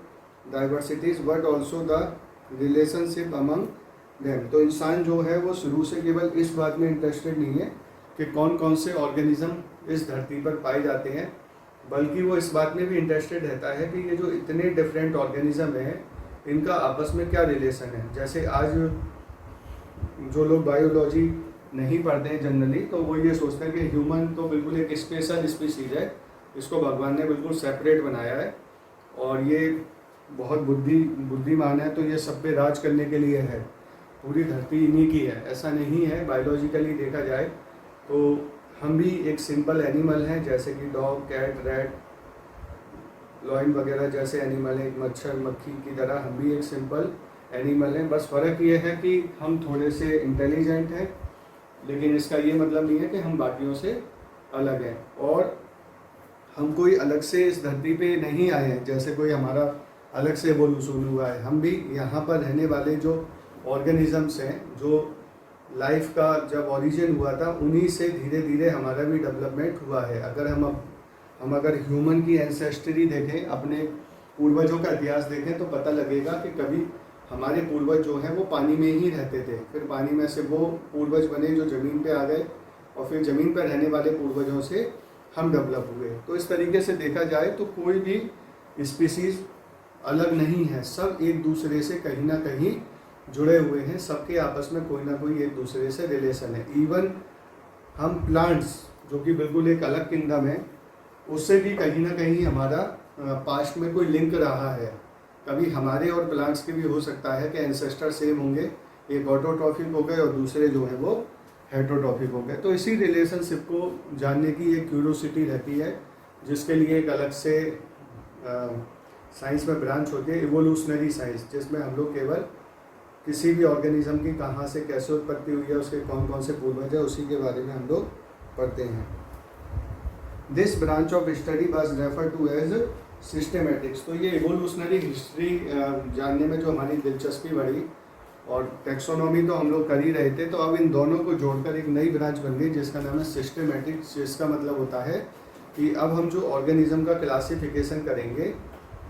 diversities but also the relationship among them. तो इंसान जो है वो शुरू से केवल इस बात में इंटरेस्टेड नहीं है कि कौन कौन से ऑर्गेनिज्म इस धरती पर पाए जाते हैं, बल्कि वो इस बात में भी इंटरेस्टेड रहता है कि ये जो इतने डिफरेंट ऑर्गेनिज्म हैं इनका आपस में क्या रिलेशन है। जैसे आज जो लोग बायोलॉजी नहीं पढ़ते हैं जनरली, तो वो ये सोचते हैं कि ह्यूमन तो बिल्कुल एक स्पेशल स्पीसीज है, इसको भगवान ने बिल्कुल सेपरेट बनाया है और ये बहुत बुद्धिमान है, तो ये सब पे राज करने के लिए है, पूरी धरती इन्हीं की है। ऐसा नहीं है। बायोलॉजिकली देखा जाए तो हम भी एक सिंपल एनिमल हैं, जैसे कि डॉग, कैट, रैट, लॉइन वगैरह जैसे एनिमल हैं, मच्छर, मक्खी की तरह हम भी एक सिंपल एनिमल हैं। बस फ़र्क ये है कि हम थोड़े से इंटेलिजेंट हैं, लेकिन इसका ये मतलब नहीं है कि हम बाकियों से अलग हैं। और हम कोई अलग से इस धरती पे नहीं आए हैं, जैसे कोई हमारा अलग से एवोल्यूशन हुआ है। हम भी यहाँ पर रहने वाले जो ऑर्गेनिजम्स हैं, जो लाइफ का जब ओरिजिन हुआ था, उन्हीं से धीरे धीरे हमारा भी डेवलपमेंट हुआ है। अगर हम अगर ह्यूमन की एंसेस्ट्री देखें, अपने पूर्वजों का इतिहास देखें, तो पता लगेगा कि कभी हमारे पूर्वज जो हैं वो पानी में ही रहते थे, फिर पानी में से वो पूर्वज बने जो ज़मीन पे आ गए, और फिर ज़मीन पर रहने वाले पूर्वजों से हम डेवलप हुए। तो इस तरीके से देखा जाए तो कोई भी स्पीसीज़ अलग नहीं है, सब एक दूसरे से कहीं ना कहीं जुड़े हुए हैं, सबके आपस में कोई ना कोई एक दूसरे से रिलेशन है। इवन हम प्लांट्स, जो कि बिल्कुल एक अलग किंगडम है, उससे भी कहीं ना कहीं हमारा पास्ट में कोई लिंक रहा है। कभी हमारे और प्लांट्स के भी हो सकता है कि एंसेस्टर सेम होंगे, एक ऑटोट्रॉफिक हो गए और दूसरे जो है वो हेटरोट्रॉफिक हो गए। तो इसी रिलेशनशिप को जानने की एक क्यूरियोसिटी रहती है, जिसके लिए एक अलग से साइंस में ब्रांच होती है, इवोल्यूशनरी साइंस, जिसमें हम लोग केवल किसी भी ऑर्गेनिज्म की कहाँ से कैसे उत्पत्ति हुई है, उसके कौन कौन से पूर्वज है, उसी के बारे में हम लोग पढ़ते हैं। This branch of study was refer to as systematics. तो ये इवोल्यूशनरी हिस्ट्री जानने में जो हमारी दिलचस्पी बढ़ी, और टेक्सोनॉमी तो हम लोग कर ही रहे थे, तो अब इन दोनों को जोड़कर एक नई ब्रांच बन गई जिसका नाम है सिस्टेमेटिक्स। जिसका मतलब होता है कि अब हम जो ऑर्गेनिज्म का क्लासिफिकेशन करेंगे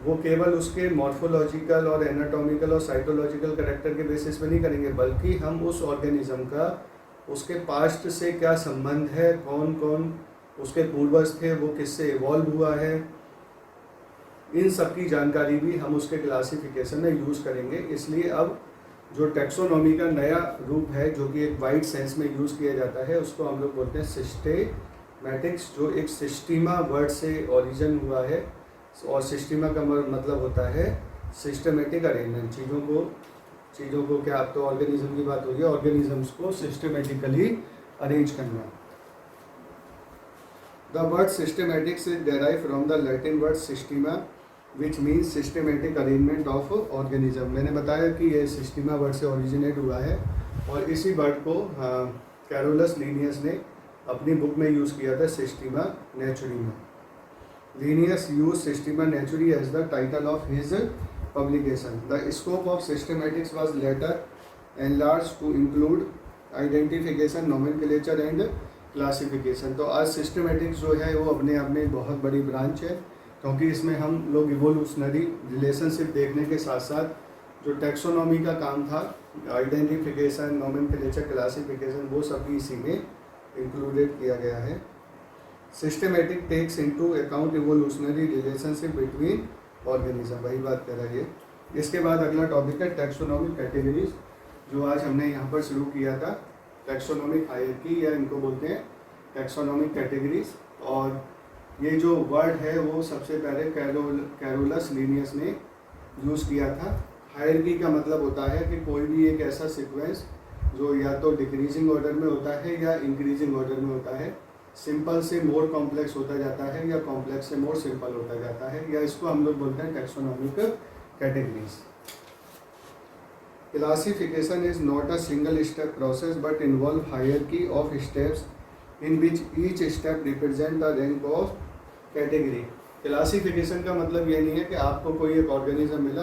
वो केवल उसके मॉर्फोलॉजिकल और एनाटॉमिकल और साइटोलॉजिकल कैरेक्टर के बेसिस पे नहीं करेंगे, बल्कि हम उस ऑर्गेनिज्म का उसके पास्ट से क्या संबंध है, कौन कौन उसके पूर्वज थे, वो किससे इवॉल्व हुआ है, इन सब की जानकारी भी हम उसके क्लासिफिकेशन में यूज़ करेंगे। इसलिए अब जो टेक्सोनॉमी का नया रूप है, जो कि एक वाइड सेंस में यूज़ किया जाता है, उसको हम लोग बोलते हैं सिस्टेमैटिक्स, जो एक सिस्टीमा वर्ड से ओरिजिन हुआ है। और सिस्टीमा का मतलब होता है सिस्टमेटिक अरेंजमेंट, चीज़ों को क्या, अब तो ऑर्गेनिज्म की बात हो रही है, ऑर्गेनिजम्स को सिस्टमेटिकली अरेंज करना। The word systematics is derive from the Latin word systema which means systematic arrangement of organism. मैंने बताया कि ये सिस्टीमा वर्ड से ओरिजिनेट हुआ है, और इसी वर्ड को कैरोलस लीनियस ने अपनी बुक में यूज़ किया था, सिस्टीमा नेचुरी में। Linnaeus used Systema Naturae as the title of his publication. The scope of systematics was later enlarged to include identification, nomenclature and classification. तो आज systematics जो है वो अपने आप में बहुत बड़ी ब्रांच है, क्योंकि इसमें हम लोग इवोल्यूशनरी रिलेशनशिप देखने के साथ साथ जो टेक्सोनॉमी का काम था, आइडेंटिफिकेशन, नोमेनक्लेचर, क्लासिफिकेशन, वो सब भी इसी में इंक्लूडेड किया गया है। Systematic takes into account evolutionary relationship between organism, वही बात कर रही है। इसके बाद अगला टॉपिक है टेक्सोनॉमिक कैटेगरीज, जो आज हमने यहाँ पर शुरू किया था। टेक्सोनॉमिक हायरार्की, या इनको बोलते हैं टेक्सोनॉमिक कैटेगरीज। और ये जो वर्ड है वो सबसे पहले कैरोलस लीनियस ने यूज़ किया था। हायरार्की का मतलब होता है कि कोई भी एक ऐसा सीक्वेंस जो या तो डिक्रीजिंग ऑर्डर में होता है या इंक्रीजिंग ऑर्डर में होता है, सिंपल से मोर कॉम्प्लेक्स होता जाता है या कॉम्प्लेक्स से मोर सिंपल होता जाता है, या इसको हम लोग बोलते हैं taxonomic categories. Classification is not a single step process but involve hierarchy of steps in which each step represent the rank of category. Classification का मतलब ये नहीं है कि आपको कोई एक ऑर्गेनिज्म मिला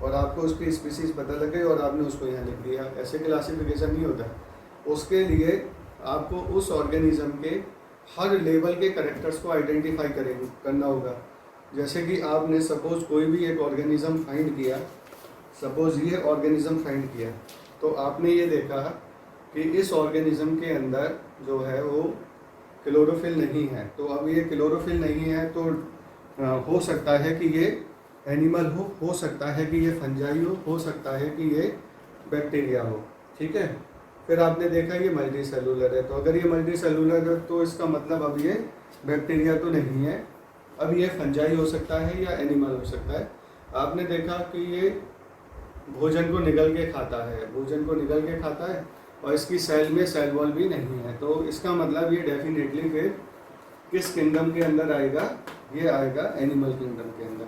और आपको उसकी स्पीसीज पता लग गई और आपने उसको यहाँ लिख दिया, ऐसे क्लासिफिकेशन नहीं होता। उसके लिए आपको उस ऑर्गेनिज्म के हर लेवल के कैरेक्टर्स को आइडेंटिफाई करना होगा। जैसे कि आपने सपोज कोई भी एक ऑर्गेनिज्म फाइंड किया, सपोज ये ऑर्गेनिज्म फाइंड किया, तो आपने ये देखा कि इस ऑर्गेनिज्म के अंदर जो है वो क्लोरोफिल नहीं है। तो अब ये क्लोरोफिल नहीं है तो हो सकता है कि ये एनिमल हो सकता है कि ये फंजाई हो सकता है कि ये बैक्टीरिया हो, ठीक है। फिर आपने देखा ये मल्टी सेलुलर है, तो अगर ये मल्टी सेलुलर है तो इसका मतलब अब ये बैक्टीरिया तो नहीं है, अब ये फंजाई हो सकता है या एनिमल हो सकता है। आपने देखा कि ये भोजन को निगल के खाता है, और इसकी सेल में सेल वॉल भी नहीं है, तो इसका मतलब ये डेफिनेटली फिर किस किंगडम के अंदर आएगा, ये आएगा एनिमल किंगडम के अंदर।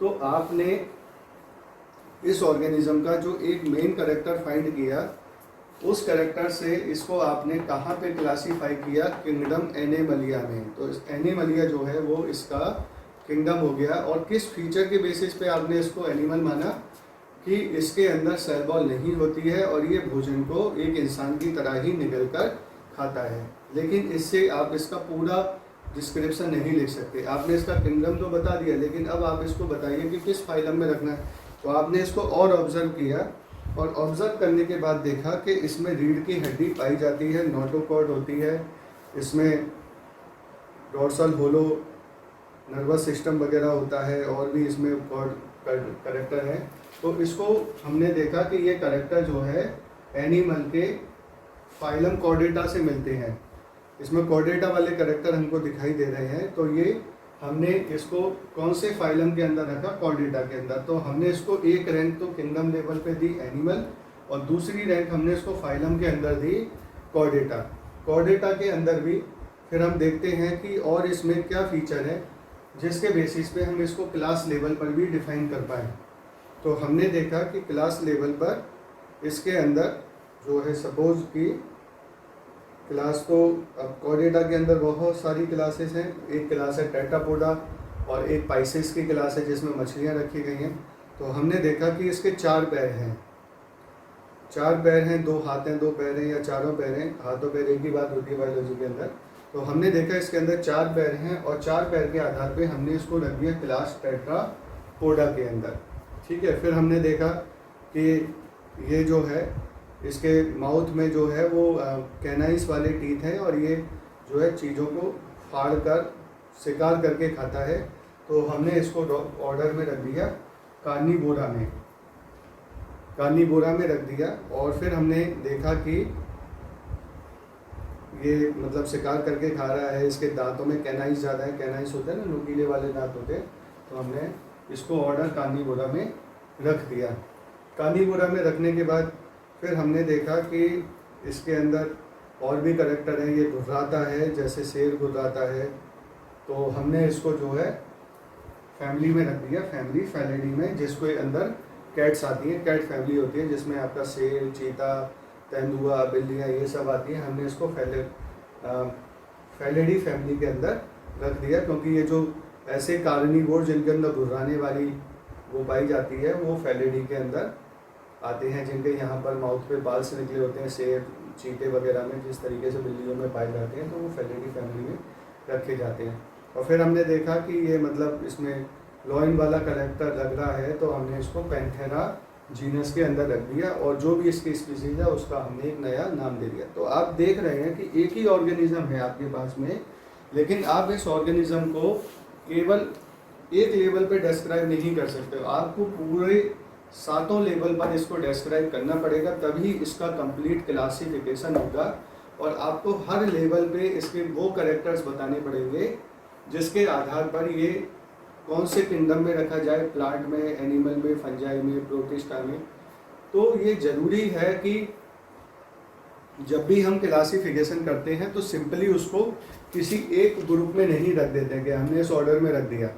तो आपने इस ऑर्गेनिज्म का जो एक मेन कैरेक्टर फाइंड किया, उस कैरेक्टर से इसको आपने कहाँ पे क्लासीफाई किया, किंगडम एनिमलिया में। तो इस एनिमलिया जो है वो इसका किंगडम हो गया। और किस फीचर के बेसिस पे आपने इसको एनिमल माना, कि इसके अंदर सेल वॉल नहीं होती है और ये भोजन को एक इंसान की तरह ही निगल कर खाता है। लेकिन इससे आप इसका पूरा डिस्क्रिप्शन नहीं लिख सकते। आपने इसका किंगडम तो बता दिया, लेकिन अब आप इसको बताइए कि किस फाइलम में रखना है। तो आपने इसको और ऑब्जर्व किया, और ऑब्जर्व करने के बाद देखा कि इसमें रीढ़ की हड्डी पाई जाती है, नोटोकॉर्ड होती है, इसमें डोर्सल होलो नर्वस सिस्टम वगैरह होता है, और भी इसमें कैरेक्टर है। तो इसको हमने देखा कि ये कैरेक्टर जो है एनिमल के फाइलम कॉर्डेटा से मिलते हैं। इसमें कॉर्डेटा वाले कैरेक्टर हमको दिखाई दे रहे हैं, तो ये हमने इसको कौन से फाइलम के अंदर रखा, कॉर्डेटा के अंदर। तो हमने इसको एक रैंक तो किंगडम लेवल पे दी एनिमल, और दूसरी रैंक हमने इसको फाइलम के अंदर दी कॉर्डेटा। कॉर्डेटा के अंदर भी फिर हम देखते हैं कि और इसमें क्या फीचर है जिसके बेसिस पे हम इसको क्लास लेवल पर भी डिफाइन कर पाए। तो हमने देखा कि क्लास लेवल पर इसके अंदर जो है, सपोज कि क्लास, तो अब कॉर्डेटा के अंदर बहुत सारी क्लासेस हैं। एक क्लास है टेट्रापोडा, और एक पाइसेस की क्लास है जिसमें मछलियाँ रखी गई हैं। तो हमने देखा कि इसके 4 पैर हैं, 2 हाथ हैं, 2 पैर हैं, या चारों पैर हैं। हाथों पैर एक ही बात होती है बायोलॉजी के अंदर। तो हमने देखा इसके अंदर 4 पैर हैं, और 4 पैर के आधार पे हमने इसको रख दिया क्लास टेट्रापोडा के अंदर, ठीक है। फिर हमने देखा कि ये जो है इसके माउथ में जो है वो कैनाइस वाले टीथ हैं, और ये जो है चीज़ों को फाड़ कर शिकार करके खाता है। तो हमने इसको ऑर्डर में रख दिया कार्निवोरा में रख दिया। और फिर हमने देखा कि ये मतलब शिकार करके खा रहा है, इसके दांतों में कैनाइस ज़्यादा है, कैनाइस होते हैं ना, नुकीले वाले दांत होते हैं। तो हमने इसको ऑर्डर कार्निवोरा में रख दिया। कार्निवोरा में रखने के बाद फिर हमने देखा कि इसके अंदर और भी कैरेक्टर हैं। ये घुर्राता है, जैसे शेर घुर्राता है। तो हमने इसको जो है फैमिली में रख दिया, फैमिली फैलिडी में, जिसके अंदर कैट्स आती हैं, कैट फैमिली होती है, जिसमें आपका शेर, चीता, तेंदुआ, बिल्लियाँ, ये सब आती हैं। हमने इसको फैलिडी फैमिली के अंदर रख दिया, क्योंकि ये जो ऐसे कार्निवोर जिनके अंदर घुर्राने वाली वो पाई जाती है, वो फैलिडी के अंदर आते हैं, जिनके यहाँ पर माउथ पे बाल से निकले होते हैं, शेर, चीते वगैरह में जिस तरीके से बिल्लियों में पाए जाते हैं, तो वो फैलिडी फैमिली में रखे जाते हैं। और फिर हमने देखा कि ये मतलब इसमें लॉइन वाला कैरेक्टर लग रहा है, तो हमने इसको पैंथेरा जीनस के अंदर रख दिया, और जो भी इसकी स्पीसीज है उसका हमने एक नया नाम दे दिया। तो आप देख रहे हैं कि एक ही ऑर्गेनिज्म है आपके पास में, लेकिन आप इस ऑर्गेनिज्म को केवल एक लेवल पे डिस्क्राइब नहीं कर सकते हो, आपको पूरे 7 लेवल पर इसको डिस्क्राइब करना पड़ेगा, तभी इसका कंप्लीट क्लासिफिकेशन होगा। और आपको हर लेवल पे इसके वो कैरेक्टर्स बताने पड़ेंगे जिसके आधार पर ये कौन से किंगडम में रखा जाए, प्लांट में, एनिमल में, फंजाई में, प्रोटिस्टा में। तो ये ज़रूरी है कि जब भी हम क्लासिफिकेशन करते हैं तो सिंपली उसको किसी एक ग्रुप में नहीं रख देते कि हमने इस ऑर्डर में रख दिया।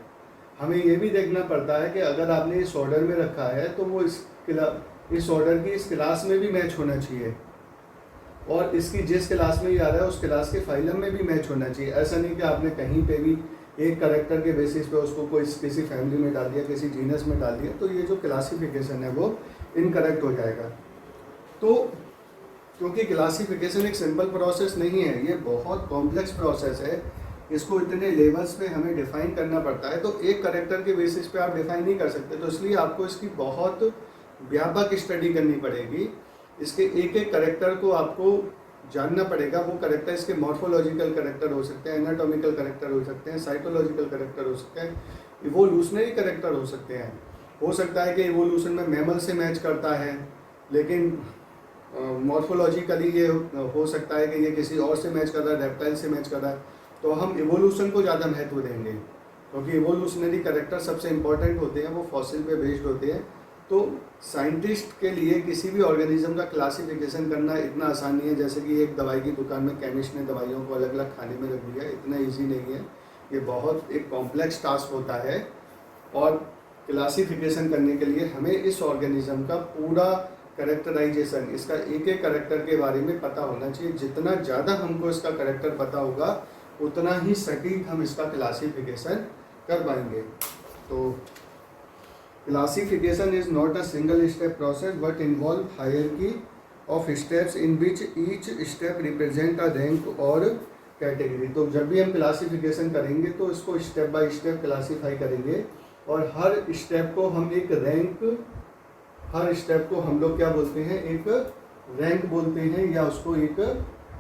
हमें ये भी देखना पड़ता है कि अगर आपने इस ऑर्डर में रखा है तो वो इस ऑर्डर की इस क्लास में भी मैच होना चाहिए, और इसकी जिस क्लास में ये आ रहा है उस क्लास के फाइलम में भी मैच होना चाहिए। ऐसा नहीं कि आपने कहीं पे भी एक करेक्टर के बेसिस पे उसको कोई किसी फैमिली में डाल दिया, किसी जीनस में डाल दिया, तो ये जो क्लासिफिकेशन है वो इनकरेक्ट हो जाएगा। तो क्योंकि क्लासिफिकेशन एक सिंपल प्रोसेस नहीं है, ये बहुत कॉम्प्लेक्स प्रोसेस है, इसको इतने लेवल्स पे हमें डिफाइन करना पड़ता है, तो एक करेक्टर के बेसिस पे आप डिफाइन नहीं कर सकते, तो इसलिए आपको इसकी बहुत व्यापक स्टडी करनी पड़ेगी। इसके एक एक करेक्टर को आपको जानना पड़ेगा। वो करेक्टर इसके मॉर्फोलॉजिकल करेक्टर हो सकते हैं, एनाटॉमिकल करेक्टर हो सकते हैं, साइकोलॉजिकल करेक्टर हो सकते हैं, इवोल्यूशनरी करेक्टर हो सकते हैं। हो सकता है कि इवोल्यूशन में मैमल से मैच करता है, लेकिन मॉर्फोलॉजिकली ये हो सकता है कि ये किसी और से मैच कर रहा है, रेप्टाइल से मैच कर रहा है, तो हम इवोल्यूशन को ज़्यादा महत्व देंगे, क्योंकि इवोल्यूशनरी करेक्टर सबसे इंपॉर्टेंट होते हैं, वो फॉसिल पे बेस्ड होते हैं। तो साइंटिस्ट के लिए किसी भी ऑर्गेनिज्म का क्लासिफिकेशन करना इतना आसान नहीं है, जैसे कि एक दवाई की दुकान में केमिस्ट ने दवाइयों को अलग अलग खाने में रख दिया, इतना ईजी नहीं है। ये बहुत एक कॉम्प्लेक्स टास्क होता है, और क्लासिफिकेशन करने के लिए हमें इस ऑर्गेनिज्म का पूरा करेक्टराइजेशन, इसका एक एक करेक्टर के बारे में पता होना चाहिए। जितना ज़्यादा हमको इसका करेक्टर पता होगा, उतना ही सटीक हम इसका क्लासिफिकेशन कर पाएंगे। तो classification is not a single step process but involve hierarchy of steps in which each step represent a rank or category. तो जब भी हम क्लासिफिकेशन करेंगे तो इसको स्टेप बाय स्टेप क्लासीफाई करेंगे, और हर स्टेप को हम एक रैंक, हर स्टेप को हम लोग क्या बोलते हैं, एक रैंक बोलते हैं, या उसको एक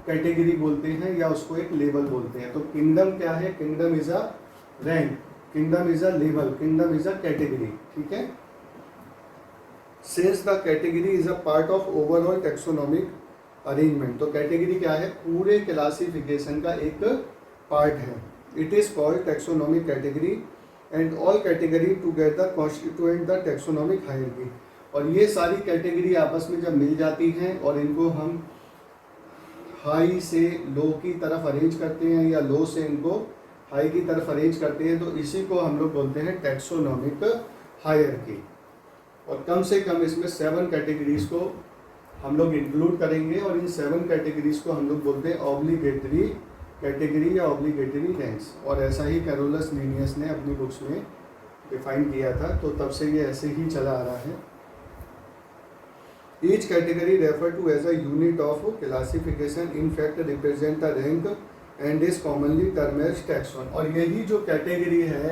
कैटेगरी बोलते हैं, या उसको एक लेवल बोलते हैं। तो किंगडम क्या है? Kingdom is a rank, kingdom is a level, kingdom is a category. ठीक है। Since the category is a part of overall taxonomic arrangement, तो कैटेगरी क्या है? पूरे क्लासिफिकेशन का एक पार्ट है। It is called taxonomic category and all category together constituent the taxonomic hierarchy. और ये सारी कैटेगरी आपस में जब मिल जाती हैं और इनको हम हाई से लो की तरफ अरेंज करते हैं, या लो से इनको हाई की तरफ अरेंज करते हैं, तो इसी को हम लोग बोलते हैं टेक्सोनॉमिक हायरार्की। और कम से कम इसमें 7 कैटेगरीज को हम लोग इंक्लूड करेंगे, और इन 7 कैटेगरीज को हम लोग बोलते हैं ऑब्लिगेटरी कैटेगरी या ऑब्लिगेटरी रैंक्स। और ऐसा ही कैरोलस लीनियस ने अपनी बुक्स में डिफाइन किया था, तो तब से ये ऐसे ही चला आ रहा है। Each category referred to as a unit of classification in fact represent a rank and is commonly termed as taxon। और यही जो कैटेगरी है,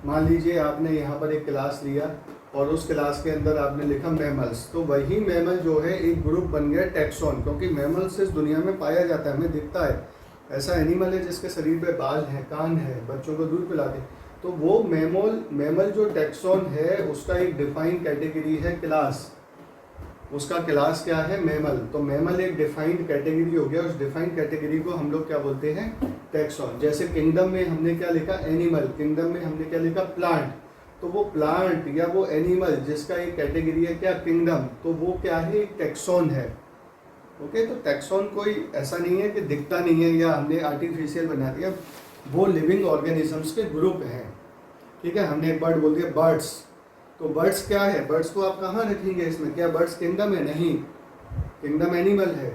मान लीजिए आपने यहाँ पर एक क्लास लिया और उस क्लास के अंदर आपने लिखा मैमल्स, तो वही मैमल जो है एक ग्रुप बन गया टैक्सॉन, क्योंकि मैमल्स इस दुनिया में पाया जाता है, हमें दिखता है। ऐसा एनिमल है जिसके शरीर पे बाल है, कान है, बच्चों को दूध पिलाते, तो वो मैमल जो टैक्सॉन है उसका एक डिफाइंड कैटेगरी है क्लास। उसका क्लास क्या है? मैमल। तो मैमल एक डिफाइंड कैटेगरी हो गया, उस डिफाइंड कैटेगरी को हम लोग क्या बोलते हैं? टैक्सॉन। जैसे किंगडम में हमने क्या लिखा? एनिमल। किंगडम में हमने क्या लिखा? प्लांट। तो वो प्लांट या वो एनिमल जिसका एक कैटेगरी है क्या? किंगडम, तो वो क्या है? एक टैक्सॉन है। ओके, तो टैक्सॉन कोई ऐसा नहीं है कि दिखता नहीं है या हमने आर्टिफिशियल बना दिया, वो लिविंग ऑर्गेनिजम्स के ग्रुप हैं। ठीक है, हमने एक बर्ड बोल दिया बर्ड्स, तो बर्ड्स क्या है? बर्ड्स को आप कहाँ रखेंगे इसमें? क्या बर्ड्स किंगडम है? नहीं, किंगडम एनिमल है।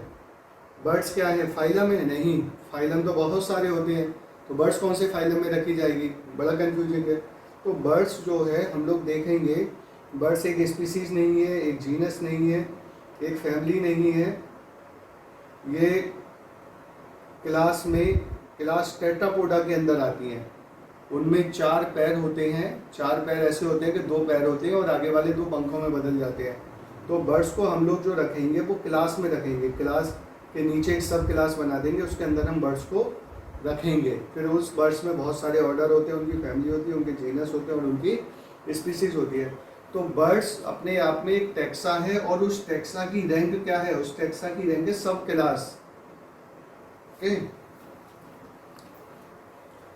बर्ड्स क्या है? फाइलम है? नहीं, फाइलम तो बहुत सारे होते हैं, तो बर्ड्स कौन से फाइलम में रखी जाएगी? बड़ा कंफ्यूजिंग है। तो बर्ड्स जो है हम लोग देखेंगे, बर्ड्स एक स्पीसीज नहीं है, एक जीनस नहीं है, एक फैमिली नहीं है, ये क्लास टेट्रापोडा के अंदर आती हैं। उनमें 4 पैर होते हैं, 4 पैर ऐसे होते हैं कि 2 पैर होते हैं और आगे वाले 2 पंखों में बदल जाते हैं। तो बर्ड्स को हम लोग जो रखेंगे वो क्लास में रखेंगे, क्लास के नीचे एक सब क्लास बना देंगे, उसके अंदर हम बर्ड्स को रखेंगे। फिर उस बर्ड्स में बहुत सारे ऑर्डर होते हैं, उनकी फैमिली होती है, उनके जीनस होते हैं और उनकी स्पीसीज होती है। तो बर्ड्स अपने आप में एक टैक्सा है, और उस टैक्सा की रैंक क्या है? उस टैक्सा की रैंक है सब क्लास। ओके,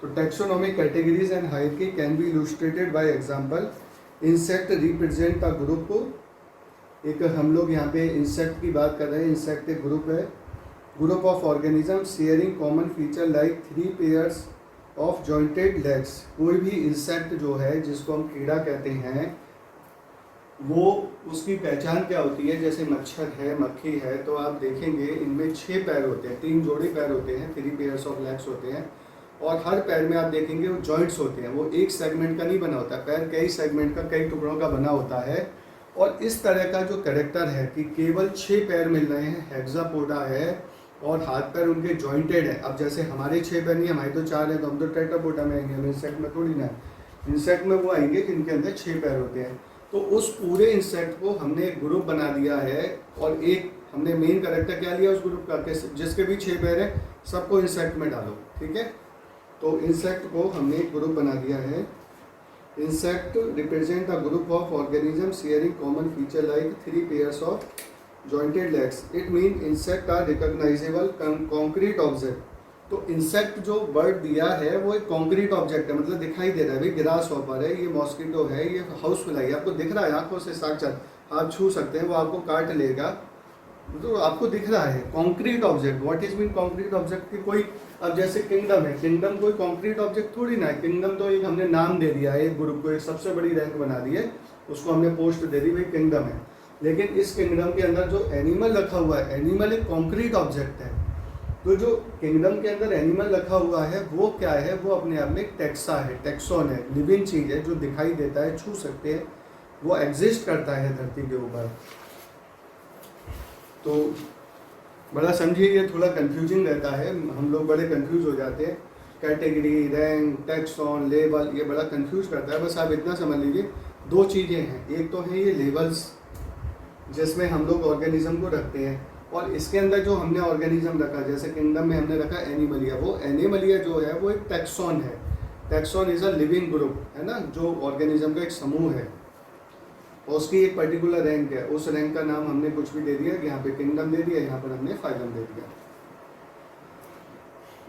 तो taxonomic categories and hierarchy can be illustrated by example. Insect represent a group. एक हम लोग यहाँ पे इंसेक्ट की बात कर रहे हैं। इंसेक्ट एक ग्रुप है, group of organism sharing common feature like 3 pairs of jointed legs. कोई भी इंसेक्ट जो है जिसको हम कीड़ा कहते हैं, वो उसकी पहचान क्या होती है? जैसे मच्छर है, मक्खी है, तो आप देखेंगे इनमें 6 पैर होते हैं, 3 जोड़े पैर होते हैं, 3 पेयर्स ऑफ लेग्स होते हैं। और हर पैर में आप देखेंगे वो जॉइंट्स होते हैं, वो एक सेगमेंट का नहीं बना होता, पैर कई सेगमेंट का, कई टुकड़ों का बना होता है। और इस तरह का जो कैरेक्टर है कि केवल 6 पैर मिल रहे हैं, हेक्सापोडा है, और हाथ पैर उनके जॉइंटेड है। अब जैसे हमारे 6 पैर नहीं, हमारे तो 4 है, तो हम तो टेट्रापोडा में आएंगे, हम इंसेक्ट में थोड़ी ना। इंसेक्ट में वो आएंगे जिनके अंदर 6 पैर होते हैं। तो उस पूरे इंसेक्ट को हमने एक ग्रुप बना दिया है, और एक हमने मेन कैरेक्टर क्या लिया उस ग्रुप का, जिसके भी 6 पैर है सबको इंसेक्ट में डालो, ठीक है। तो इंसेक्ट को हमने एक ग्रुप बना दिया है। Insect represent the group of organism sharing common feature like 3 pairs of jointed legs. It mean insect are recognisable concrete object. तो इंसेक्ट जो वर्ड दिया है वो एक कॉन्क्रीट ऑब्जेक्ट है, मतलब दिखाई दे रहा है, भाई ग्रास हॉपर है, ये मॉस्किटो है, ये हाउस फ्लाई, आपको दिख रहा है आंखों से, साक्षात आप छू सकते हैं, वो आपको काट लेगा, तो आपको दिख रहा है। Concrete object, what is mean concrete object की कोई, अब जैसे किंगडम है, किंगडम कोई कॉन्क्रीट ऑब्जेक्ट थोड़ी ना है। किंगडम तो एक हमने नाम दे दिया है, एक ग्रुप को एक सबसे बड़ी रैंक बना दी है, उसको हमने पोस्ट दे दी, भाई किंगडम है। लेकिन इस किंगडम के अंदर जो एनिमल रखा हुआ है, एनिमल एक कॉन्क्रीट ऑब्जेक्ट है। तो जो किंगडम के अंदर एनिमल रखा हुआ है वो क्या है, वो अपने आप में एक टेक्सा है, टेक्सॉन है, लिविंग चीज है, जो दिखाई देता है, छू सकते हैं, वो एग्जिस्ट करता है धरती के ऊपर। तो बड़ा समझिए, ये थोड़ा कंफ्यूजिंग रहता है, हम लोग बड़े कंफ्यूज हो जाते हैं, कैटेगरी, रैंक, टेक्सॉन, लेवल, ये बड़ा कंफ्यूज करता है। बस आप इतना समझ लीजिए, 2 चीज़ें हैं, एक तो है ये लेवल्स जिसमें हम लोग ऑर्गेनिज्म को रखते हैं, और इसके अंदर जो हमने ऑर्गेनिज्म रखा, जैसे किंगडम में हमने रखा एनिमलिया, वो एनिमलिया जो है वो एक टैक्सॉन है। Taxon is a leaving group, है ना, जो ऑर्गेनिज्म का एक समूह है, और उसकी एक पर्टिकुलर रैंक है, उस रैंक का नाम हमने कुछ भी दे दिया, यहाँ पे किंगडम दे दिया, यहाँ पर हमने फाइलम दे दिया।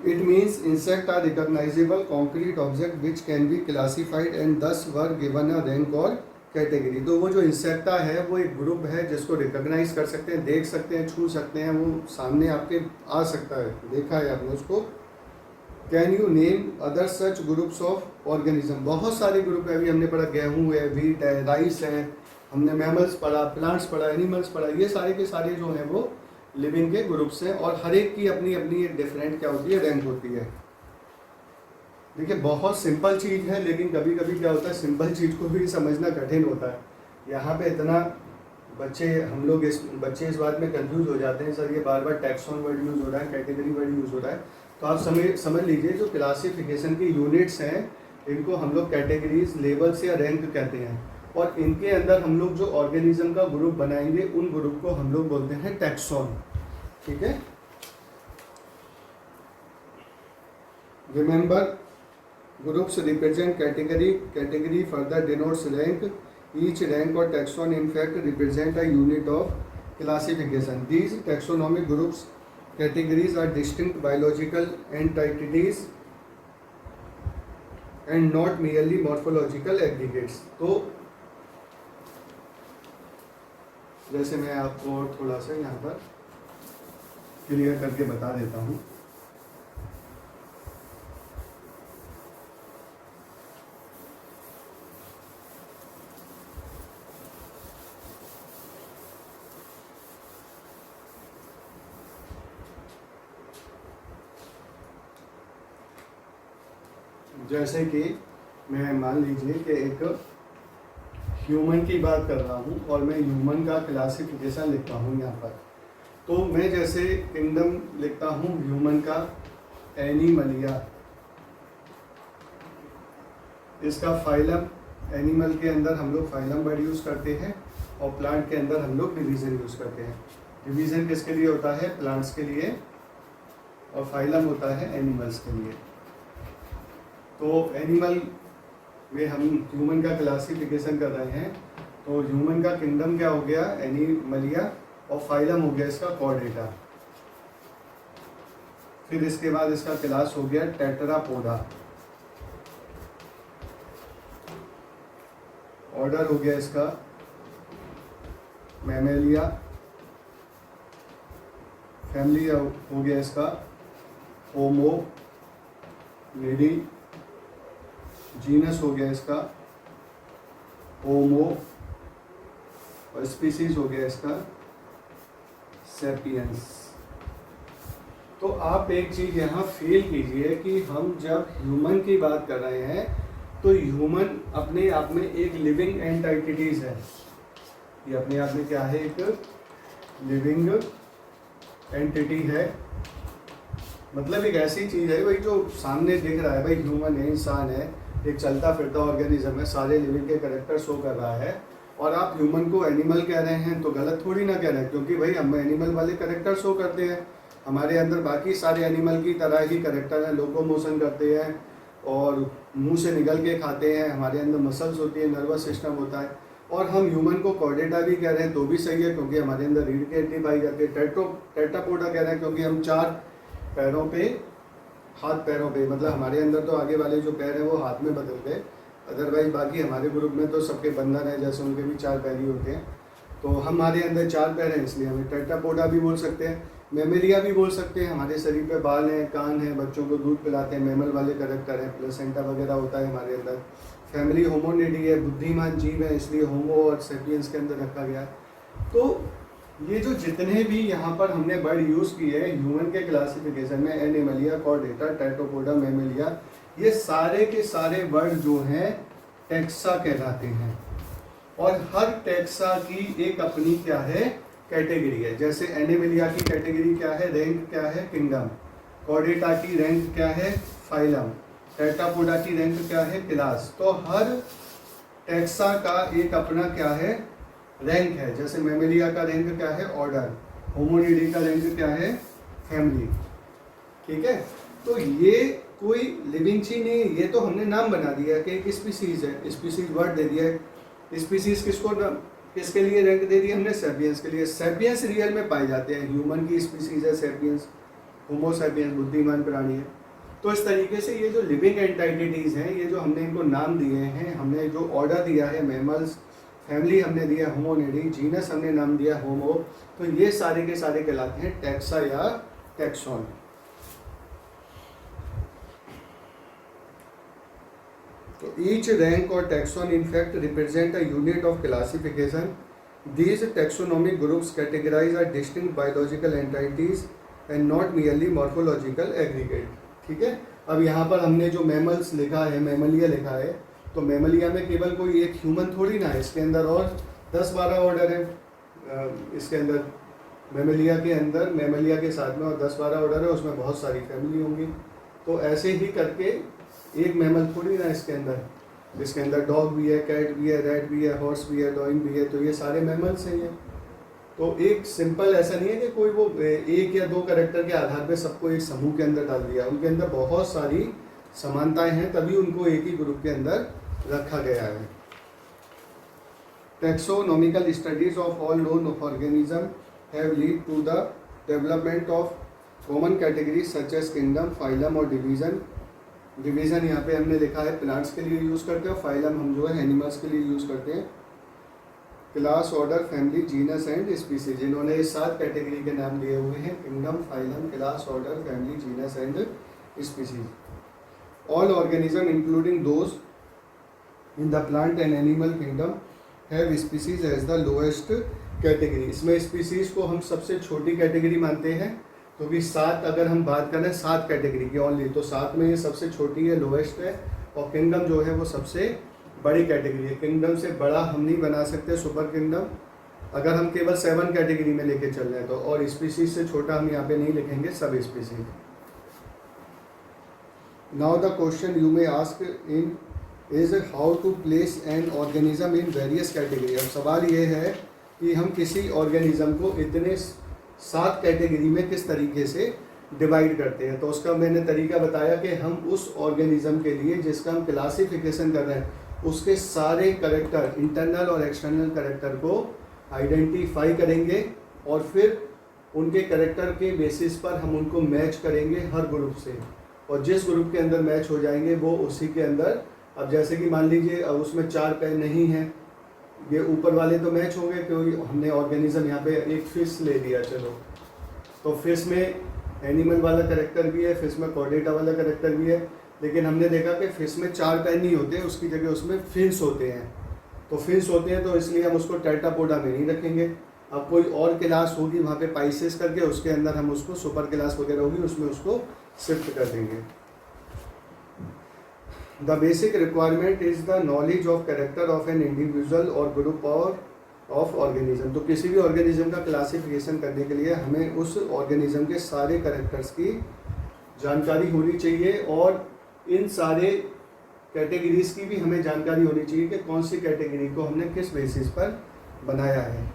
It means insect are recognisable concrete object which can be classified and thus were given a rank or category. तो वो जो इंसेक्टा है वो एक ग्रुप है जिसको रिकॉग्नाइज कर सकते हैं, देख सकते हैं, छू सकते हैं, वो सामने आपके आ सकता है, देखा है आपने उसको। Can you name other such groups of organism. बहुत सारे ग्रुप है, अभी हमने पढ़ा गेहूँ है, व्हीट है, राइस है, हमने मैमल्स पढ़ा, प्लांट्स पढ़ा, एनिमल्स पढ़ा, ये सारे के सारे जो हैं वो लिविंग के ग्रुप्स हैं, और हर एक की अपनी अपनी एक डिफरेंट क्या होती है, रैंक होती है। देखिए बहुत सिंपल चीज़ है, लेकिन कभी कभी क्या होता है, सिंपल चीज़ को भी समझना कठिन होता है। यहाँ पे इतना हम लोग बच्चे इस बात में कंफ्यूज हो जाते हैं, सर ये बार बार टैक्सॉन वर्ड यूज़ हो रहा है, कैटेगरी वर्ड यूज़ हो रहा है। तो आप समझ लीजिए, जो क्लासिफिकेशन की यूनिट्स हैं इनको हम लोग कैटेगरीज, लेवल्स या रैंक कहते हैं, और इनके अंदर हम लोग जो ऑर्गेनिज्म का ग्रुप बनाएंगे उन ग्रुप को हम लोग बोलते हैं टैक्सॉन, ठीक है। Remember, groups represent category, category further denotes rank, each rank और taxon in fact represent a unit of classification. These taxonomic groups categories are distinct biological entities and not merely morphological aggregates। तो जैसे मैं आपको थोड़ा सा यहाँ पर क्लियर करके बता देता हूँ। जैसे कि मैं मान लीजिए कि एक ह्यूमन की बात कर रहा हूँ, और मैं ह्यूमन का क्लासिफिकेशन लिखता हूँ यहाँ पर। तो मैं जैसे किंगडम लिखता हूँ ह्यूमन का, एनिमलिया, इसका फाइलम, एनिमल के अंदर हम लोग फाइलम वर्ड यूज़ करते हैं, और प्लांट के अंदर हम लोग डिवीज़न यूज़ करते हैं। डिवीज़न किसके लिए होता है, प्लांट्स के लिए, और फाइलम होता है एनिमल्स के लिए। तो एनिमल में हम ह्यूमन का क्लासिफिकेशन कर रहे हैं, तो ह्यूमन का किंगडम क्या हो गया, एनिमलिया, और फाइलम हो गया इसका कॉर्डेटा। फिर इसके बाद इसका क्लास हो गया टेट्रापोडा, ऑर्डर हो गया इसका मैमेलिया, फैमिली हो गया इसका होमो लेडी, जीनस हो गया इसका होमो, और स्पीसीज हो गया इसका सेपियंस। तो आप एक चीज़ यहाँ फील कीजिए कि हम जब ह्यूमन की बात कर रहे हैं तो ह्यूमन अपने आप में एक लिविंग एंटिटीज़ है। ये अपने आप में क्या है, एक लिविंग एंटिटी है। मतलब एक ऐसी चीज़ है भाई जो सामने दिख रहा है, भाई ह्यूमन है, इंसान है, एक चलता फिरता ऑर्गेनिज्म है, सारे लिविंग के करेक्टर शो कर रहा है। और आप ह्यूमन को एनिमल कह रहे हैं तो गलत थोड़ी ना कह रहे हैं, क्योंकि भाई हम एनिमल वाले करेक्टर शो करते हैं। हमारे अंदर बाकी सारे एनिमल की तरह ही करेक्टर हैं, लोकोमोशन करते हैं और मुंह से निगल के खाते हैं, हमारे अंदर मसल्स होती है, नर्वस सिस्टम होता है। और हम ह्यूमन को कॉर्डेटा भी कह रहे हैं तो भी सही है, क्योंकि हमारे अंदर रीढ़ की हड्डी पाई जाती है। टेट्रापोडा कह रहे हैं क्योंकि हम 4 पैरों पे, हाथ पैरों पे, मतलब हमारे अंदर तो आगे वाले जो पैर हैं वो हाथ में बदल गए, अदरवाइज बाकी हमारे ग्रुप में तो सबके बंधन है, जैसे उनके भी 4 पैर ही होते हैं। तो हमारे अंदर 4 पैर हैं, इसलिए हमें टेट्रापोडा भी बोल सकते हैं। मेमेलिया भी बोल सकते हैं, हमारे शरीर पे बाल हैं, कान हैं, बच्चों को दूध पिलाते हैं, मैमल वाले करेक्टर हैं, प्लेसेंटा वगैरह होता है हमारे अंदर। फैमिली होमोनिडी है, बुद्धिमान जीव है, इसलिए होमो और सेपियंस के अंदर रखा गया है। तो ये जो जितने भी यहाँ पर हमने वर्ड यूज़ किए हैं ह्यूमन के क्लासिफिकेशन में, एनिमलिया, कॉर्डेटा, टेट्रापोडा, मेमेलिया, ये सारे के सारे वर्ड जो हैं टैक्सा कहलाते हैं। और हर टैक्सा की एक अपनी क्या है, कैटेगरी है। जैसे एनिमलिया की कैटेगरी क्या है, रैंक क्या है, किंगडम। कॉर्डेटा की रैंक क्या है, फाइलम। टेट्रापोडा की रैंक क्या है, क्लास। तो हर टैक्सा का एक अपना क्या है, रैंक है। जैसे मेमेलिया का रैंक क्या है, ऑर्डर। होमोनिडी का रैंक क्या है, फैमिली। ठीक है, तो ये कोई लिविंग चीज नहीं है, ये तो हमने नाम बना दिया कि एक स्पीसीज है, स्पीसीज वर्ड दे दिया है। स्पीसीज किसके लिए रैंक दे दी हमने, सेपियंस के लिए। सेपियंस रियल में पाए जाते हैं, ह्यूमन की स्पीसीज है सेपियंस, होमो सेपियंस बुद्धिमान प्राणी है। तो इस तरीके से ये जो लिविंग एंटिटीज हैं, ये जो हमने इनको नाम दिए हैं, हमने जो ऑर्डर दिया है मैमल्स, फैमिली हमने दिया होमोनिडी, जीनस हमने नाम दिया होमो, तो ये सारे के सारे कहलाते हैं टैक्सा या टैक्सॉन। तो ईच रैंक और taxon in fact represent a unit of classification. These taxonomic groups categorize as distinct biological entities and not merely morphological aggregate। ठीक है, अब यहाँ पर हमने जो मैमल्स लिखा है, मैमलिया लिखा है, तो मैमलिया में केवल कोई एक ह्यूमन थोड़ी ना है, इसके अंदर और 10-12 ऑर्डर है। इसके अंदर मैमलिया के अंदर, मैमलिया के साथ में और 10-12 ऑर्डर है, उसमें बहुत सारी फैमिली होंगी। तो ऐसे ही करके एक मैमल थोड़ी ना इसके अंदर, इसके अंदर डॉग भी है, कैट भी है, रैट भी है, हॉर्स भी है, डॉगिंग भी है, तो ये सारे मैमल्स हैं ये। तो एक सिंपल ऐसा नहीं है कि कोई वो 1 या 2 कैरेक्टर के आधार पे सबको एक समूह के अंदर डाल दिया, उनके अंदर बहुत सारी समानताएं हैं, तभी उनको एक ही ग्रुप के अंदर रखा गया है। Taxonomical studies of all known organism have lead to the development of common categories such as kingdom, phylum or division. Division यहाँ पे हमने लिखा है प्लांट्स के लिए यूज़ करते हैं, फाइलम हम जो है एनिमल्स के लिए यूज़ करते हैं। Class, order, family, genus and species, इन्होंने ये 7 कैटेगरी के नाम लिए हुए हैं, kingdom, phylum, class, order, family, genus and species. All organism including those in the plant and animal kingdom have species as the lowest category. इसमें स्पीसीज को हम सबसे छोटी कैटेगरी मानते हैं, क्योंकि 7 अगर हम बात करें 7 कैटेगरी की ओनली, तो 7 में ये सबसे छोटी है, लोएस्ट है। और किंगडम जो है वो सबसे बड़ी कैटेगरी है। किंगडम से बड़ा हम नहीं बना सकते सुपर किंगडम, अगर हम केवल 7 कैटेगरी में लेके चल रहे हैं तो। और स्पीसीज से छोटा हम यहाँ पे नहीं लिखेंगे, सब species. Now the question you may ask in is how to place an organism in various category. अब सवाल ये है कि हम किसी ऑर्गेनिज्म को इतने 7 कैटेगरी में किस तरीके से डिवाइड करते हैं। तो उसका मैंने तरीका बताया कि हम उस ऑर्गेनिज्म के लिए जिसका हम क्लासिफिकेशन कर रहे हैं, उसके सारे करेक्टर, इंटरनल और एक्सटर्नल करेक्टर को आइडेंटिफाई करेंगे और फिर उनके करेक्टर के बेसिस पर हम उनको मैच करेंगे हर ग्रुप से, और जिस ग्रुप के अंदर मैच हो जाएंगे वो उसी के अंदर। अब जैसे कि मान लीजिए अब उसमें 4 पैर नहीं हैं, ये ऊपर वाले तो मैच होंगे क्योंकि हमने ऑर्गेनिज्म यहाँ पे एक फिश ले लिया, चलो तो फिश में एनिमल वाला करेक्टर भी है, फिश में कॉर्डेटा वाला करेक्टर भी है, लेकिन हमने देखा कि फिश में 4 पैर नहीं होते, उसकी जगह उसमें फिन्स होते हैं। तो फिन्स होते हैं तो इसलिए हम उसको टेट्रापोडा में नहीं रखेंगे। अब कोई और क्लास होगी वहाँ पे पाइसेस करके, उसके अंदर हम उसको सुपर क्लास वगैरह होगी उसमें उसको शिफ्ट कर देंगे। The basic requirement is the knowledge of character of an individual और ग्रुप ऑफ ऑर्गेनिज्म। तो किसी भी ऑर्गेनिज्म का क्लासिफिकेशन करने के लिए हमें उस ऑर्गेनिज्म के सारे कैरेक्टर्स की जानकारी होनी चाहिए और इन सारे कैटेगरीज की भी हमें जानकारी होनी चाहिए कि कौन सी कैटेगरी को हमने किस बेसिस पर बनाया है।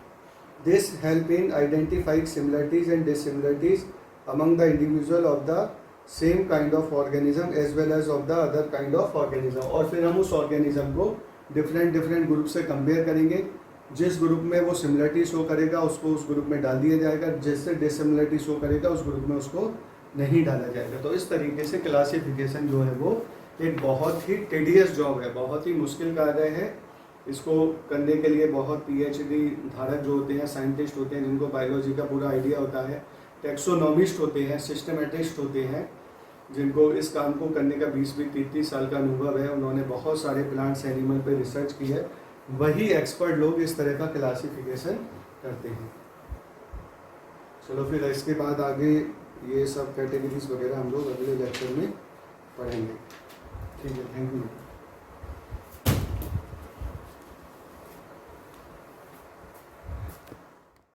This help in identifying similarities and dissimilarities among the individual of the same kind of organism as well as of the other kind of organism. और फिर हम उस ऑर्गेनिज्म को डिफरेंट ग्रुप से कंपेयर करेंगे। जिस ग्रुप में वो सिमिलरिटी शो करेगा उसको उस ग्रुप में डाल दिया जाएगा, जिससे डिसिमिलरिटी शो करेगा उस ग्रुप में उसको नहीं डाला जाएगा। तो इस तरीके से क्लासिफिकेशन जो है वो एक बहुत ही टेडियस जॉब है, बहुत ही मुश्किल कार्य है। इसको करने के लिए बहुत PhD धारक जो होते हैं, साइंटिस्ट होते हैं, जिनको बायोलॉजी का पूरा आइडिया होता है, टेक्सोनॉमिस्ट होते हैं, सिस्टमेटिस्ट होते हैं, जिनको इस काम को करने का 20-30 साल का अनुभव है। उन्होंने बहुत सारे प्लांट्स एनिमल पे रिसर्च की है, वही एक्सपर्ट लोग इस तरह का क्लासिफिकेशन करते हैं। चलो फिर इसके बाद आगे ये सब कैटेगरीज वगैरह हम लोग अगले लेक्चर में पढ़ेंगे। ठीक है, थैंक यू।